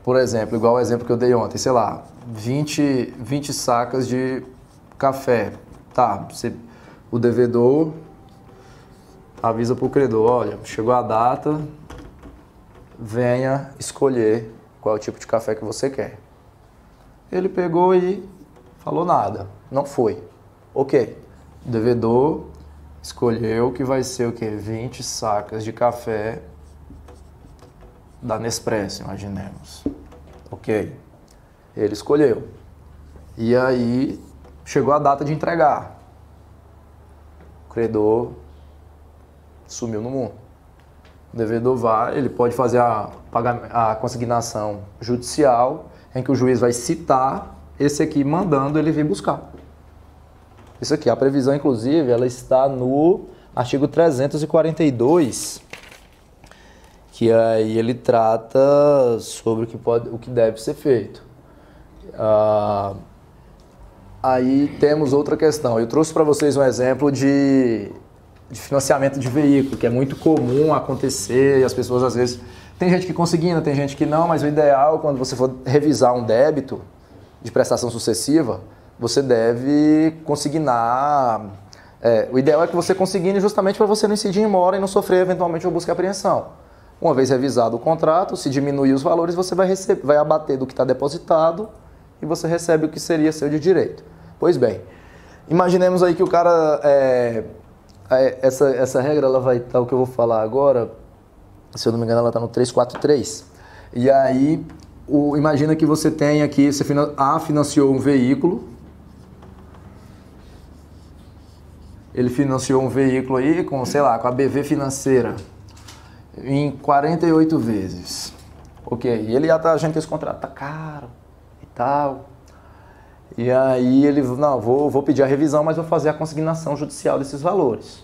Por exemplo, igual o exemplo que eu dei ontem, sei lá, 20 sacas de café. Tá, o devedor avisa para o credor, olha, chegou a data, venha escolher qual é o tipo de café que você quer. Ele pegou e falou nada, não foi. Ok, o devedor escolheu que vai ser o quê? 20 sacas de café da Nespresso, imaginemos. Ok, ele escolheu. E aí chegou a data de entregar. O credor sumiu no mundo. O devedor vai, ele pode fazer a consignação judicial, em que o juiz vai citar esse aqui, mandando ele vir buscar. Isso aqui, a previsão, inclusive, ela está no artigo 342, que aí ele trata sobre o que deve ser feito. Aí temos outra questão. Eu trouxe para vocês um exemplo de financiamento de veículo, que é muito comum acontecer, e as pessoas às vezes... Tem gente que consigna, tem gente que não, mas o ideal, quando você for revisar um débito de prestação sucessiva, você deve consignar... o ideal é que você consigne justamente para você não incidir em mora e não sofrer eventualmente uma busca e apreensão. Uma vez revisado o contrato, se diminuir os valores, você vai abater do que está depositado e você recebe o que seria seu de direito. Pois bem, imaginemos aí que o cara... essa regra ela vai estar, o que eu vou falar agora, se eu não me engano, ela está no 343. E aí, imagina que você tem aqui, você financiou um veículo. Ele financiou um veículo aí com, sei lá, com a BV Financeira em 48 vezes. Ok, e ele já tá achando que esse contrato tá caro e tal. E aí ele, não, vou pedir a revisão, mas vou fazer a consignação judicial desses valores.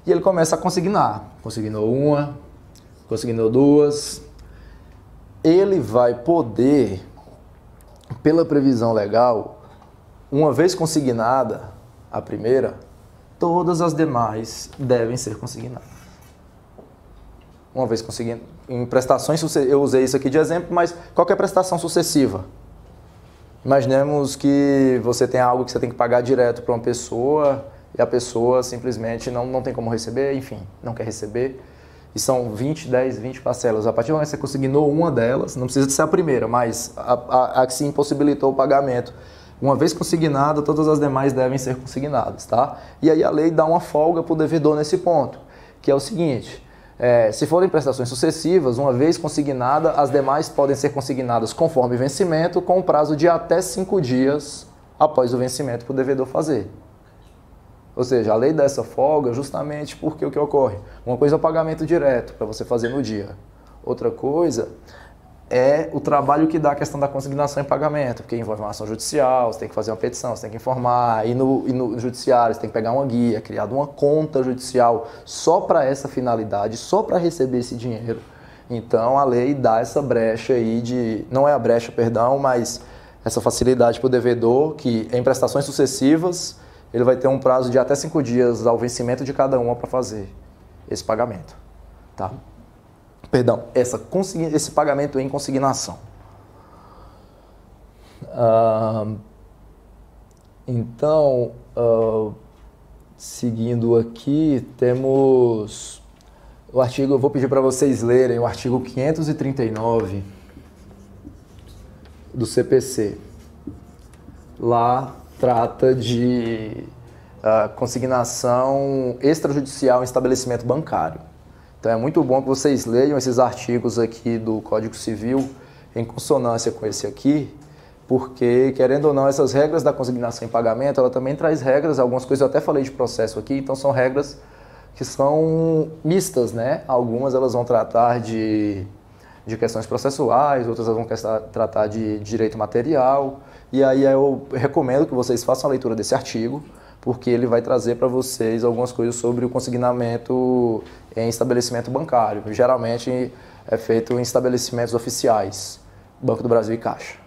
E ele começa a consignar. Consignou uma, consignou duas. Ele vai poder, pela previsão legal, uma vez consignada a primeira, todas as demais devem ser consignadas. Uma vez consignada, em prestações, eu usei isso aqui de exemplo, mas qualquer prestação sucessiva. Imaginemos que você tem algo que você tem que pagar direto para uma pessoa e a pessoa simplesmente não tem como receber, enfim, não quer receber. E são 20 parcelas. A partir do momento que você consignou uma delas, não precisa ser a primeira, mas a que se impossibilitou o pagamento. Uma vez consignada, todas as demais devem ser consignadas, tá? E aí a lei dá uma folga para o devedor nesse ponto, que é o seguinte... se forem prestações sucessivas, uma vez consignada, as demais podem ser consignadas conforme vencimento, com um prazo de até 5 dias após o vencimento para o devedor fazer. Ou seja, a lei dá essa folga justamente porque o que ocorre? Uma coisa é o pagamento direto, para você fazer no dia. Outra coisa é o trabalho que dá a questão da consignação em pagamento, porque envolve uma ação judicial, você tem que fazer uma petição, você tem que informar, e no judiciário você tem que pegar uma guia, criar uma conta judicial só para essa finalidade, só para receber esse dinheiro. Então a lei dá essa brecha aí não é a brecha, perdão, mas essa facilidade para o devedor que em prestações sucessivas ele vai ter um prazo de até 5 dias ao vencimento de cada uma para fazer esse pagamento, tá? Perdão, esse pagamento em consignação. Então, seguindo aqui, temos o artigo, eu vou pedir para vocês lerem o artigo 539 do CPC. Lá trata de consignação extrajudicial em estabelecimento bancário. Então é muito bom que vocês leiam esses artigos aqui do Código Civil, em consonância com esse aqui, porque, querendo ou não, essas regras da consignação em pagamento, ela também traz regras, algumas coisas eu até falei de processo aqui, então são regras que são mistas, né? Algumas elas vão tratar de questões processuais, outras elas vão tratar de direito material, e aí eu recomendo que vocês façam a leitura desse artigo, porque ele vai trazer para vocês algumas coisas sobre o consignamento em estabelecimento bancário. Geralmente é feito em estabelecimentos oficiais, Banco do Brasil e Caixa,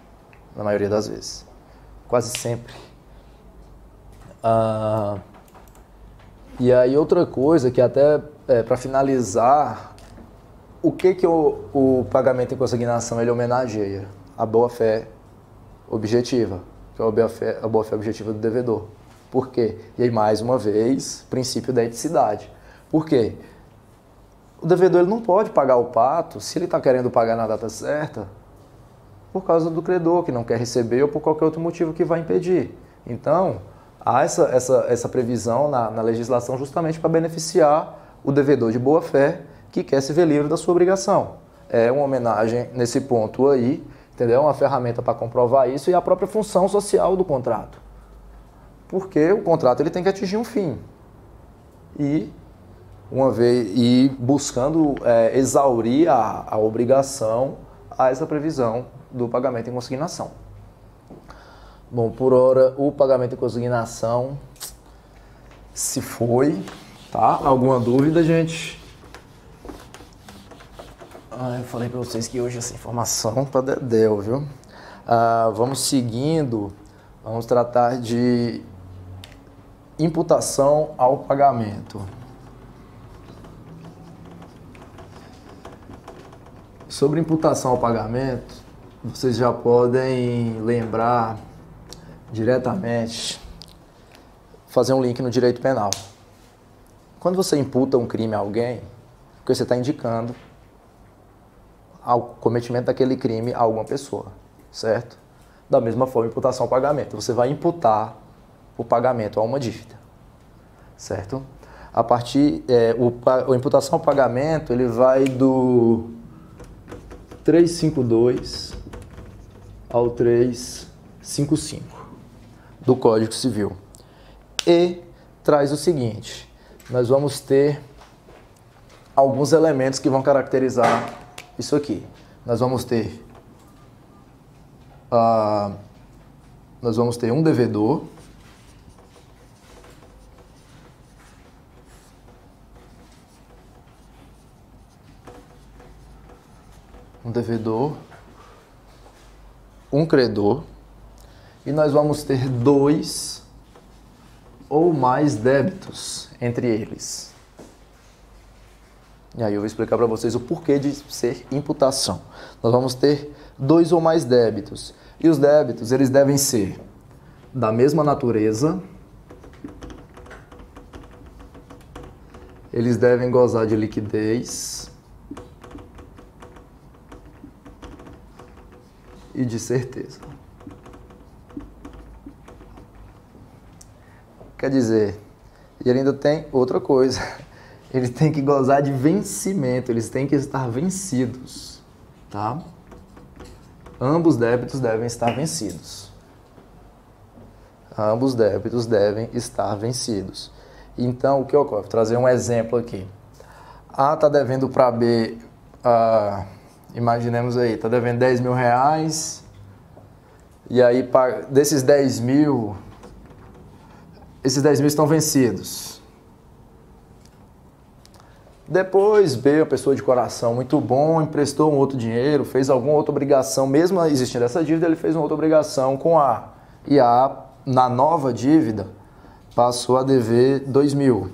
na maioria das vezes, quase sempre. E aí outra coisa que até para finalizar, o que o pagamento em consignação ele homenageia? A boa-fé objetiva, que é a boa-fé objetiva do devedor. Por quê? E aí, mais uma vez, princípio da eticidade. Por quê? O devedor ele não pode pagar o pato se ele está querendo pagar na data certa por causa do credor que não quer receber ou por qualquer outro motivo que vai impedir. Então, há essa previsão na legislação justamente para beneficiar o devedor de boa-fé que quer se ver livre da sua obrigação. É uma homenagem nesse ponto aí, entendeu? Uma ferramenta para comprovar isso e a própria função social do contrato. Porque o contrato ele tem que atingir um fim. E buscando exaurir a obrigação a essa previsão do pagamento em consignação. Bom, por hora, o pagamento em consignação se foi, tá? Alguma dúvida, gente? Eu falei para vocês que hoje essa informação tá dedéu, viu? Vamos seguindo, vamos tratar de imputação ao pagamento. Sobre imputação ao pagamento, vocês já podem lembrar diretamente, fazer um link no direito penal. Quando você imputa um crime a alguém, o que você está indicando ao cometimento daquele crime a alguma pessoa, certo? Da mesma forma, imputação ao pagamento. Você vai imputar o pagamento a uma dívida, certo? A partir, a imputação ao pagamento, ele vai do 352 ao 355 do Código Civil. E traz o seguinte, nós vamos ter alguns elementos que vão caracterizar isso aqui. Nós vamos ter um devedor, um credor, e nós vamos ter dois ou mais débitos entre eles. E aí eu vou explicar para vocês o porquê de ser imputação. Nós vamos ter dois ou mais débitos. E os débitos, eles devem ser da mesma natureza, eles devem gozar de liquidez e de certeza. Quer dizer, e ele ainda tem outra coisa, eles têm que gozar de vencimento, eles têm que estar vencidos, tá? Ambos débitos devem estar vencidos. Ambos débitos devem estar vencidos. Então, o que ocorre? Vou trazer um exemplo aqui. A está devendo para B, imaginemos aí, está devendo 10 mil reais, e aí desses 10 mil, esses 10 mil estão vencidos. Depois B, uma pessoa de coração muito bom, emprestou um outro dinheiro, fez alguma outra obrigação, mesmo existindo essa dívida, ele fez uma outra obrigação com A. E A, na nova dívida, passou a dever 2 mil.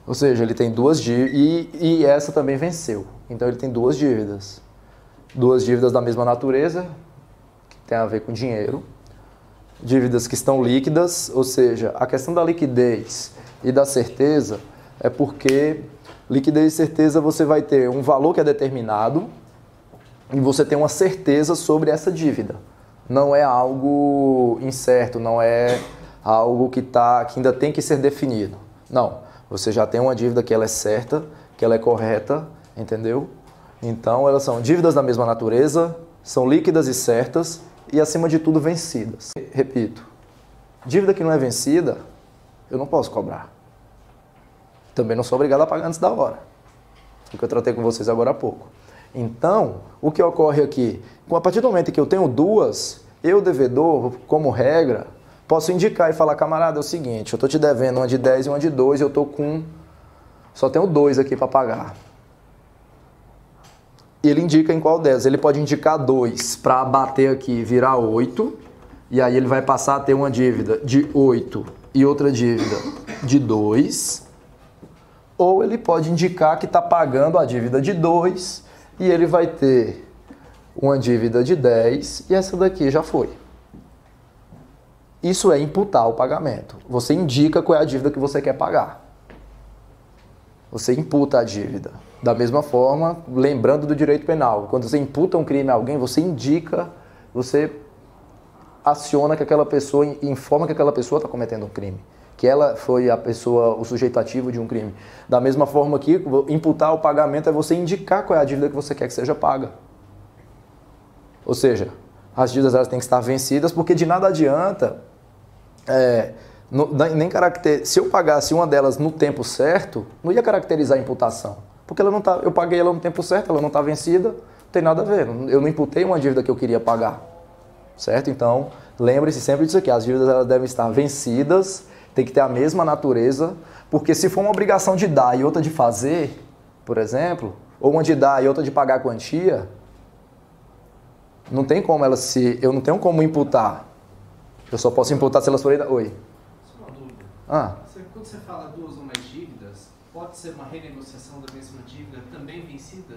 Ou seja, ele tem duas dívidas, e essa também venceu. Então ele tem duas dívidas. Duas dívidas da mesma natureza, que tem a ver com dinheiro. Dívidas que estão líquidas, ou seja, a questão da liquidez e da certeza é porque liquidez e certeza você vai ter um valor que é determinado e você tem uma certeza sobre essa dívida. Não é algo incerto, não é algo que ainda tem que ser definido. Não, você já tem uma dívida que ela é certa, que ela é correta, entendeu? Então elas são dívidas da mesma natureza, são líquidas e certas e, acima de tudo, vencidas. Repito, dívida que não é vencida, eu não posso cobrar. Também não sou obrigado a pagar antes da hora. O que eu tratei com vocês agora há pouco. Então, o que ocorre aqui? A partir do momento que eu tenho duas, eu, devedor, como regra, posso indicar e falar, camarada, é o seguinte, eu estou te devendo uma de 10 e uma de 2, eu estou com... só tenho 2 aqui para pagar. E ele indica em qual delas. Ele pode indicar 2 para abater aqui e virar 8, e aí ele vai passar a ter uma dívida de 8 e outra dívida de 2, ou ele pode indicar que está pagando a dívida de 2 e ele vai ter uma dívida de 10 e essa daqui já foi. Isso é imputar o pagamento. Você indica qual é a dívida que você quer pagar. Você imputa a dívida. Da mesma forma, lembrando do direito penal, quando você imputa um crime a alguém, você indica, você aciona que aquela pessoa, informa que aquela pessoa está cometendo um crime. Que ela foi a pessoa, o sujeito ativo de um crime. Da mesma forma que imputar o pagamento é você indicar qual é a dívida que você quer que seja paga. Ou seja, as dívidas elas têm que estar vencidas, porque de nada adianta, se eu pagasse uma delas no tempo certo, não ia caracterizar a imputação. Porque ela não tá, eu paguei ela no tempo certo, ela não está vencida, não tem nada a ver. Eu não imputei uma dívida que eu queria pagar. Certo? Então, lembre-se sempre disso aqui, as dívidas elas devem estar vencidas, tem que ter a mesma natureza, porque se for uma obrigação de dar e outra de fazer, por exemplo, ou uma de dar e outra de pagar a quantia, não tem como eu não tenho como imputar. Eu só posso imputar se elas forem... Oi. Só uma dúvida. Quando você fala 2 ou mais dívidas, pode ser uma renegociação da mesma dívida também vencida?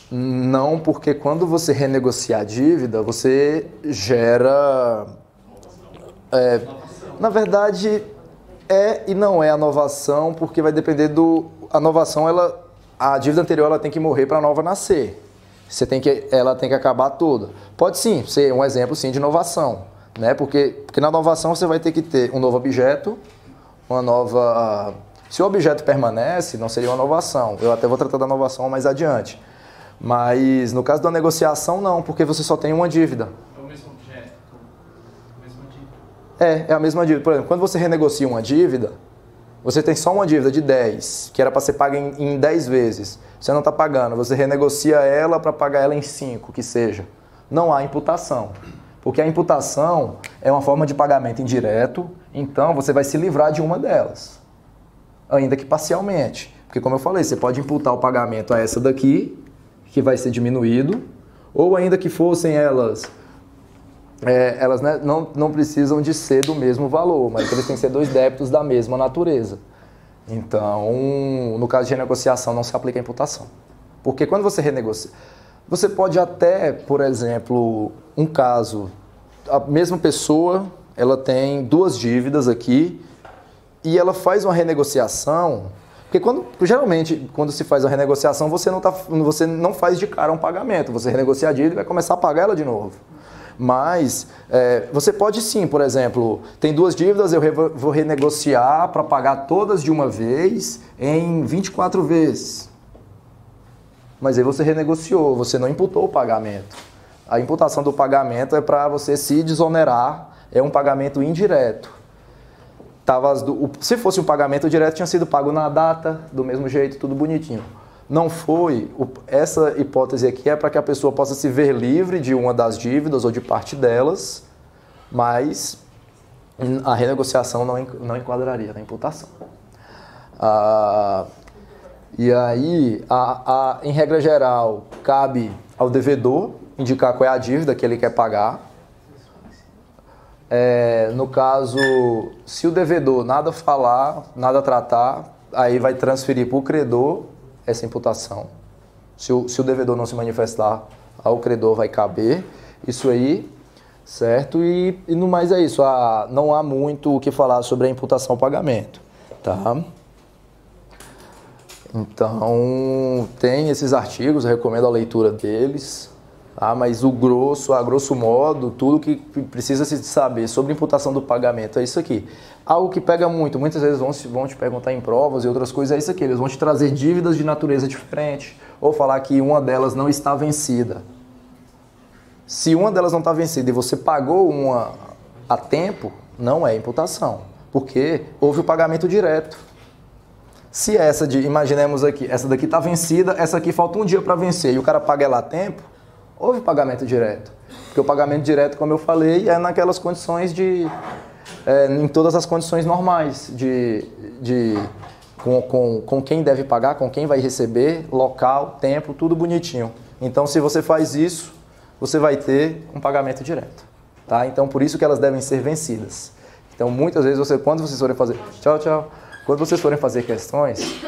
Não, porque quando você renegocia a dívida, você gera... na verdade, e não é a novação, porque vai depender do... A novação, a dívida anterior ela tem que morrer para a nova nascer. Ela tem que acabar toda. Pode sim ser um exemplo sim de novação, né? Porque na novação você vai ter que ter um novo objeto, uma nova... Se o objeto permanece, não seria uma novação. Eu até vou tratar da novação mais adiante. Mas no caso da negociação, não, porque você só tem uma dívida. É o mesmo objeto, a mesma dívida. É a mesma dívida. Por exemplo, quando você renegocia uma dívida, você tem só uma dívida de 10, que era para ser paga em 10 vezes. Você não está pagando, você renegocia ela para pagar ela em 5, que seja. Não há imputação. Porque a imputação é uma forma de pagamento indireto, então você vai se livrar de uma delas. Ainda que parcialmente. Porque como eu falei, você pode imputar o pagamento a essa daqui, que vai ser diminuído, ou ainda que fossem elas né, não precisam de ser do mesmo valor, mas eles têm que ser 2 débitos da mesma natureza. Então, no caso de renegociação, não se aplica a imputação. Porque quando você renegocia, você pode até, por exemplo, um caso, a mesma pessoa, ela tem 2 dívidas aqui, e ela faz uma renegociação, porque geralmente, quando se faz a renegociação, você não faz de cara um pagamento, você renegocia a dívida e vai começar a pagar ela de novo. Mas você pode sim, por exemplo, tem 2 dívidas, eu vou renegociar para pagar todas de uma vez em 24 vezes. Mas aí você renegociou, você não imputou o pagamento. A imputação do pagamento é para você se desonerar, é um pagamento indireto. Se fosse um pagamento direto, tinha sido pago na data, do mesmo jeito, tudo bonitinho. Não foi. Essa hipótese aqui é para que a pessoa possa se ver livre de uma das dívidas ou de parte delas, mas a renegociação não enquadraria na imputação. E aí, em regra geral, cabe ao devedor indicar qual é a dívida que ele quer pagar. No caso, se o devedor nada falar, nada tratar, aí vai transferir para o credor essa imputação. Se o devedor não se manifestar, ao credor vai caber isso aí, certo? E no mais é isso, não há muito o que falar sobre a imputação ao pagamento, tá? Então, tem esses artigos, eu recomendo a leitura deles. Mas a grosso modo, tudo que precisa se saber sobre imputação do pagamento é isso aqui. Algo que pega muitas vezes vão te perguntar em provas e outras coisas, é isso aqui. Eles vão te trazer dívidas de natureza diferente, ou falar que uma delas não está vencida. Se uma delas não está vencida e você pagou uma a tempo, não é imputação, porque houve o pagamento direto. Se essa imaginemos aqui, essa daqui está vencida, essa aqui falta um dia para vencer e o cara paga ela a tempo, houve pagamento direto. Porque o pagamento direto, como eu falei, é naquelas condições em todas as condições normais, com quem deve pagar, com quem vai receber, local, tempo, tudo bonitinho. Então, se você faz isso, você vai ter um pagamento direto. Tá? Então, por isso que elas devem ser vencidas. Então, muitas vezes, quando vocês forem fazer... Tchau. Quando vocês forem fazer questões,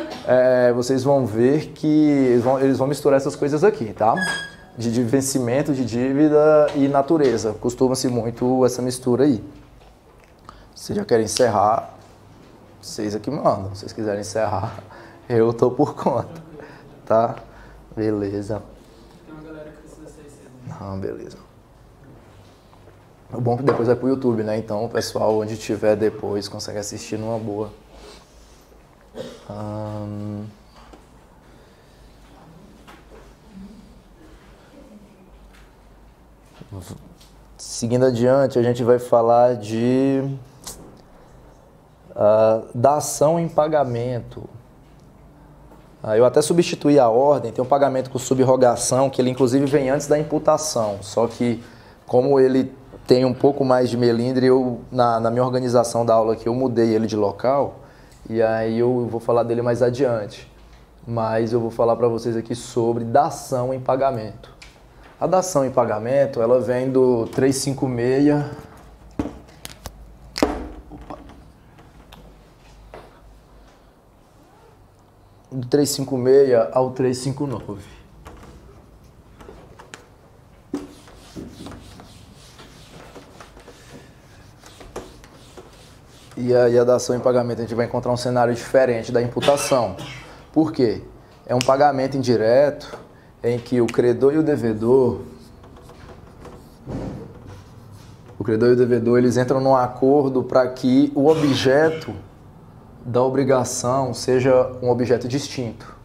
vocês vão ver que eles vão misturar essas coisas aqui, tá? De vencimento, de dívida e natureza. Costuma-se muito essa mistura aí. Vocês já querem encerrar, vocês aqui mandam. Se vocês quiserem encerrar, eu tô por conta. Tá? Beleza. Tem uma galera que precisa sair cedo. Não, beleza. O bom é que depois vai pro YouTube, né? Então o pessoal, onde tiver depois, consegue assistir numa boa. Seguindo adiante, a gente vai falar da ação em pagamento. Eu até substituí a ordem, tem um pagamento com subrogação, que ele inclusive vem antes da imputação, só que como ele tem um pouco mais de melindre, na minha organização da aula aqui eu mudei ele de local, e aí eu vou falar dele mais adiante. Mas eu vou falar para vocês aqui sobre dação em pagamento. A dação em pagamento, ela vem do 356... Do 356 ao 359. E aí a dação em pagamento a gente vai encontrar um cenário diferente da imputação. Por quê? É um pagamento indireto em que o credor e o devedor eles entram num acordo para que o objeto da obrigação seja um objeto distinto.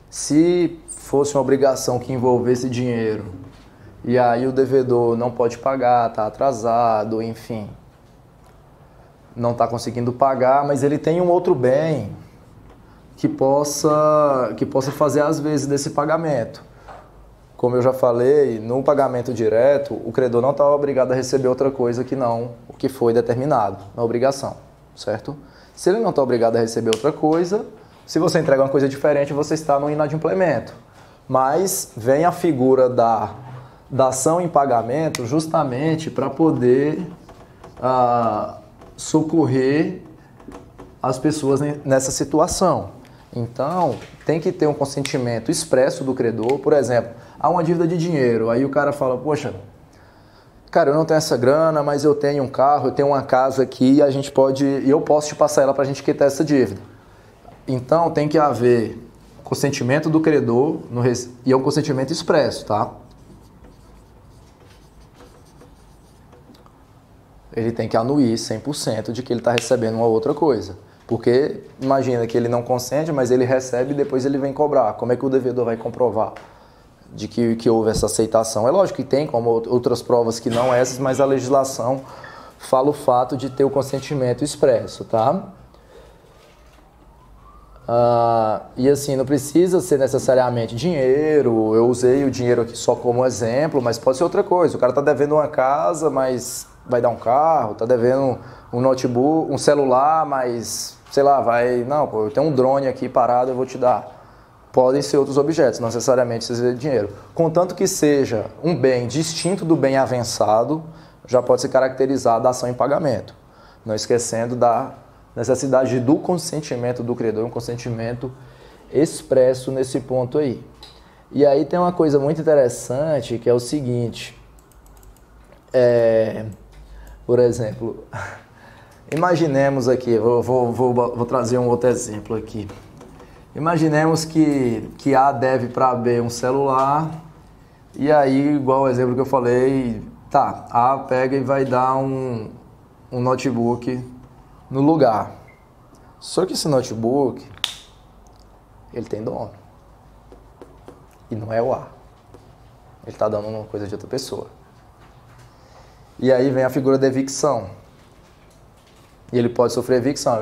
Se fosse uma obrigação que envolvesse dinheiro e aí o devedor não pode pagar, está atrasado, enfim, não está conseguindo pagar, mas ele tem um outro bem que possa fazer às vezes desse pagamento. Como eu já falei, no pagamento direto, o credor não está obrigado a receber outra coisa que não o que foi determinado na obrigação, certo? Se ele não está obrigado a receber outra coisa, se você entrega uma coisa diferente, você está no inadimplemento. Mas vem a figura da ação em pagamento justamente para poder socorrer as pessoas nessa situação. Então, tem que ter um consentimento expresso do credor. Por exemplo, há uma dívida de dinheiro, aí o cara fala, poxa, cara, eu não tenho essa grana, mas eu tenho um carro, eu tenho uma casa aqui, e eu posso te passar ela para a gente quitar essa dívida. Então, tem que haver consentimento do credor, e é um consentimento expresso, tá? Ele tem que anuir 100% de que ele está recebendo uma outra coisa. Porque imagina que ele não consente, mas ele recebe e depois ele vem cobrar. Como é que o devedor vai comprovar de que houve essa aceitação? É lógico que tem como outras provas que não essas, mas a legislação fala o fato de ter o consentimento expresso, tá? E assim, não precisa ser necessariamente dinheiro. Eu usei o dinheiro aqui só como exemplo, mas pode ser outra coisa. O cara está devendo uma casa, mas vai dar um carro, está devendo um notebook, um celular, mas, sei lá, não, pô, eu tenho um drone aqui parado, eu vou te dar. Podem ser outros objetos, não necessariamente seja dinheiro. Contanto que seja um bem distinto do bem avançado, já pode ser caracterizado a ação em pagamento. Não esquecendo da necessidade do consentimento do credor, um consentimento expresso nesse ponto aí. E aí tem uma coisa muito interessante, que é o seguinte, por exemplo, imaginemos aqui, vou trazer um outro exemplo aqui. Imaginemos que A deve para B um celular, e aí, igual o exemplo que eu falei, tá, A pega e vai dar um notebook no lugar. Só que esse notebook, ele tem dono. E não é o A. Ele está dando uma coisa de outra pessoa. E aí vem a figura da evicção. E ele pode sofrer evicção.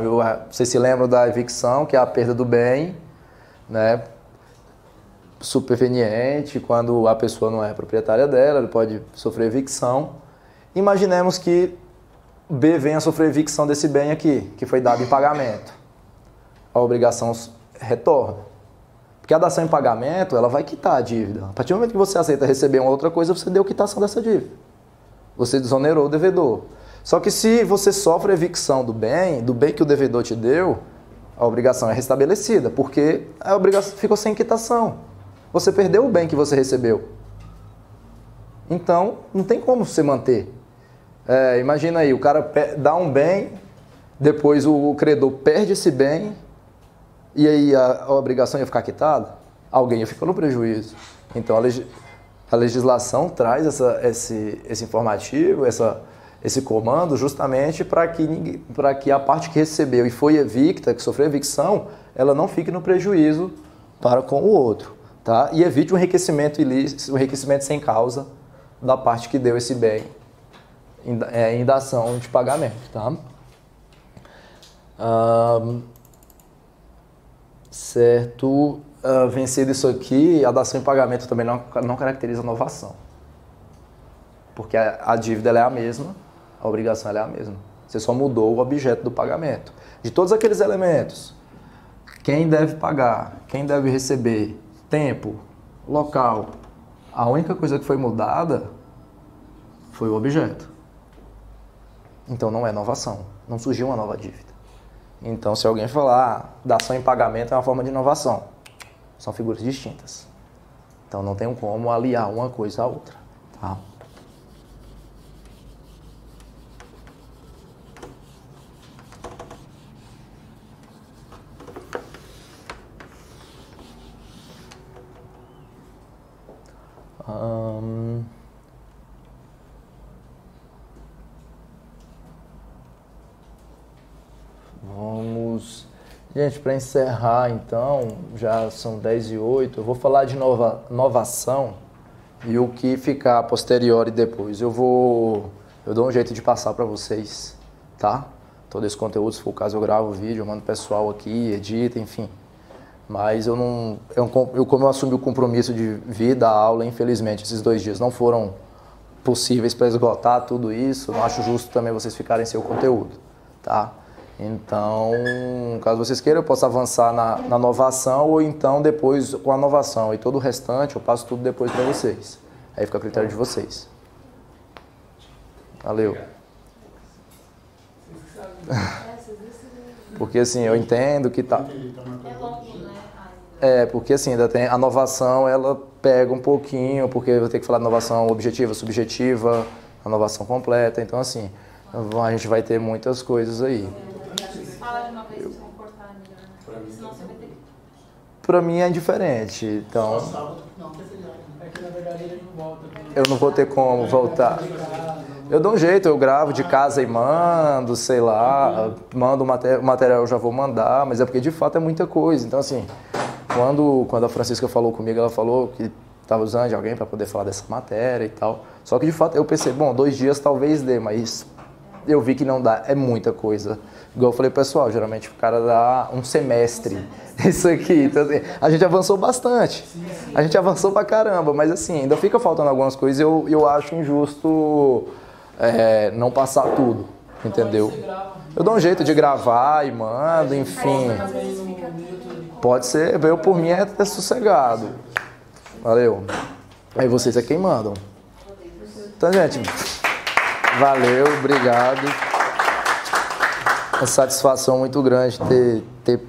Vocês se lembram da evicção, que é a perda do bem, né? Superveniente, quando a pessoa não é proprietária dela, ele pode sofrer evicção. Imaginemos que B venha a sofrer evicção desse bem aqui, que foi dado em pagamento. A obrigação retorna. Porque a dação em pagamento, ela vai quitar a dívida. A partir do momento que você aceita receber uma outra coisa, você deu quitação dessa dívida. Você desonerou o devedor. Só que se você sofre evicção do bem que o devedor te deu, a obrigação é restabelecida, porque a obrigação ficou sem quitação. Você perdeu o bem que você recebeu. Então, não tem como você manter. Imagina aí, o cara dá um bem, depois o credor perde esse bem, e aí a obrigação ia ficar quitada? Alguém ia ficar no prejuízo. Então, a legislação traz esse informativo, esse comando, justamente para que a parte que recebeu e foi evicta, que sofreu evicção, ela não fique no prejuízo para com o outro. Tá? E evite um enriquecimento ilícito, um enriquecimento sem causa da parte que deu esse bem em dação de pagamento. Tá? Certo. Vencido isso aqui, a dação em pagamento também não caracteriza novação. Porque a dívida ela é a mesma, a obrigação ela é a mesma. Você só mudou o objeto do pagamento. De todos aqueles elementos, quem deve pagar, quem deve receber, tempo, local, a única coisa que foi mudada foi o objeto. Então não é inovação, não surgiu uma nova dívida. Então se alguém falar, dação em pagamento é uma forma de inovação, são figuras distintas. Então não tem como aliar uma coisa à outra. Tá? Vamos... Gente, para encerrar então, já são 10h08, eu vou falar de novação e o que ficar a posteriori depois. Eu dou um jeito de passar para vocês, tá? Todo esse conteúdo, se for o caso eu gravo o vídeo, eu mando o pessoal aqui, edita, enfim. Mas como eu assumi o compromisso de vir dar aula, infelizmente, esses 2 dias não foram possíveis para esgotar tudo isso, não acho justo também vocês ficarem sem o conteúdo, tá? Então, caso vocês queiram, eu posso avançar na novação ou então depois com a novação. E todo o restante eu passo tudo depois para vocês. Aí fica a critério de vocês. Valeu. Porque assim, eu entendo que tá... porque assim, ainda tem a novação, ela pega um pouquinho, porque eu vou ter que falar de novação objetiva, subjetiva, a novação completa. Então assim, a gente vai ter muitas coisas aí. Pra mim é indiferente, então eu não vou ter como voltar. Eu dou um jeito, eu gravo de casa e mando, sei lá, mando o material eu já vou mandar, mas é porque de fato é muita coisa. Então assim, quando a Francisca falou comigo, ela falou que estava usando de alguém para poder falar dessa matéria e tal. Só que de fato eu pensei, bom, 2 dias talvez dê, mas eu vi que não dá, é muita coisa. Igual eu falei, pessoal, geralmente o cara dá um semestre, isso aqui. Então, assim, a gente avançou bastante, a gente avançou pra caramba, mas assim, ainda fica faltando algumas coisas e eu acho injusto não passar tudo, entendeu? Eu dou um jeito de gravar e mando, enfim. Pode ser, eu por mim é sossegado. Valeu. Aí vocês é quem mandam. Então, gente, valeu, obrigado. Uma satisfação muito grande ter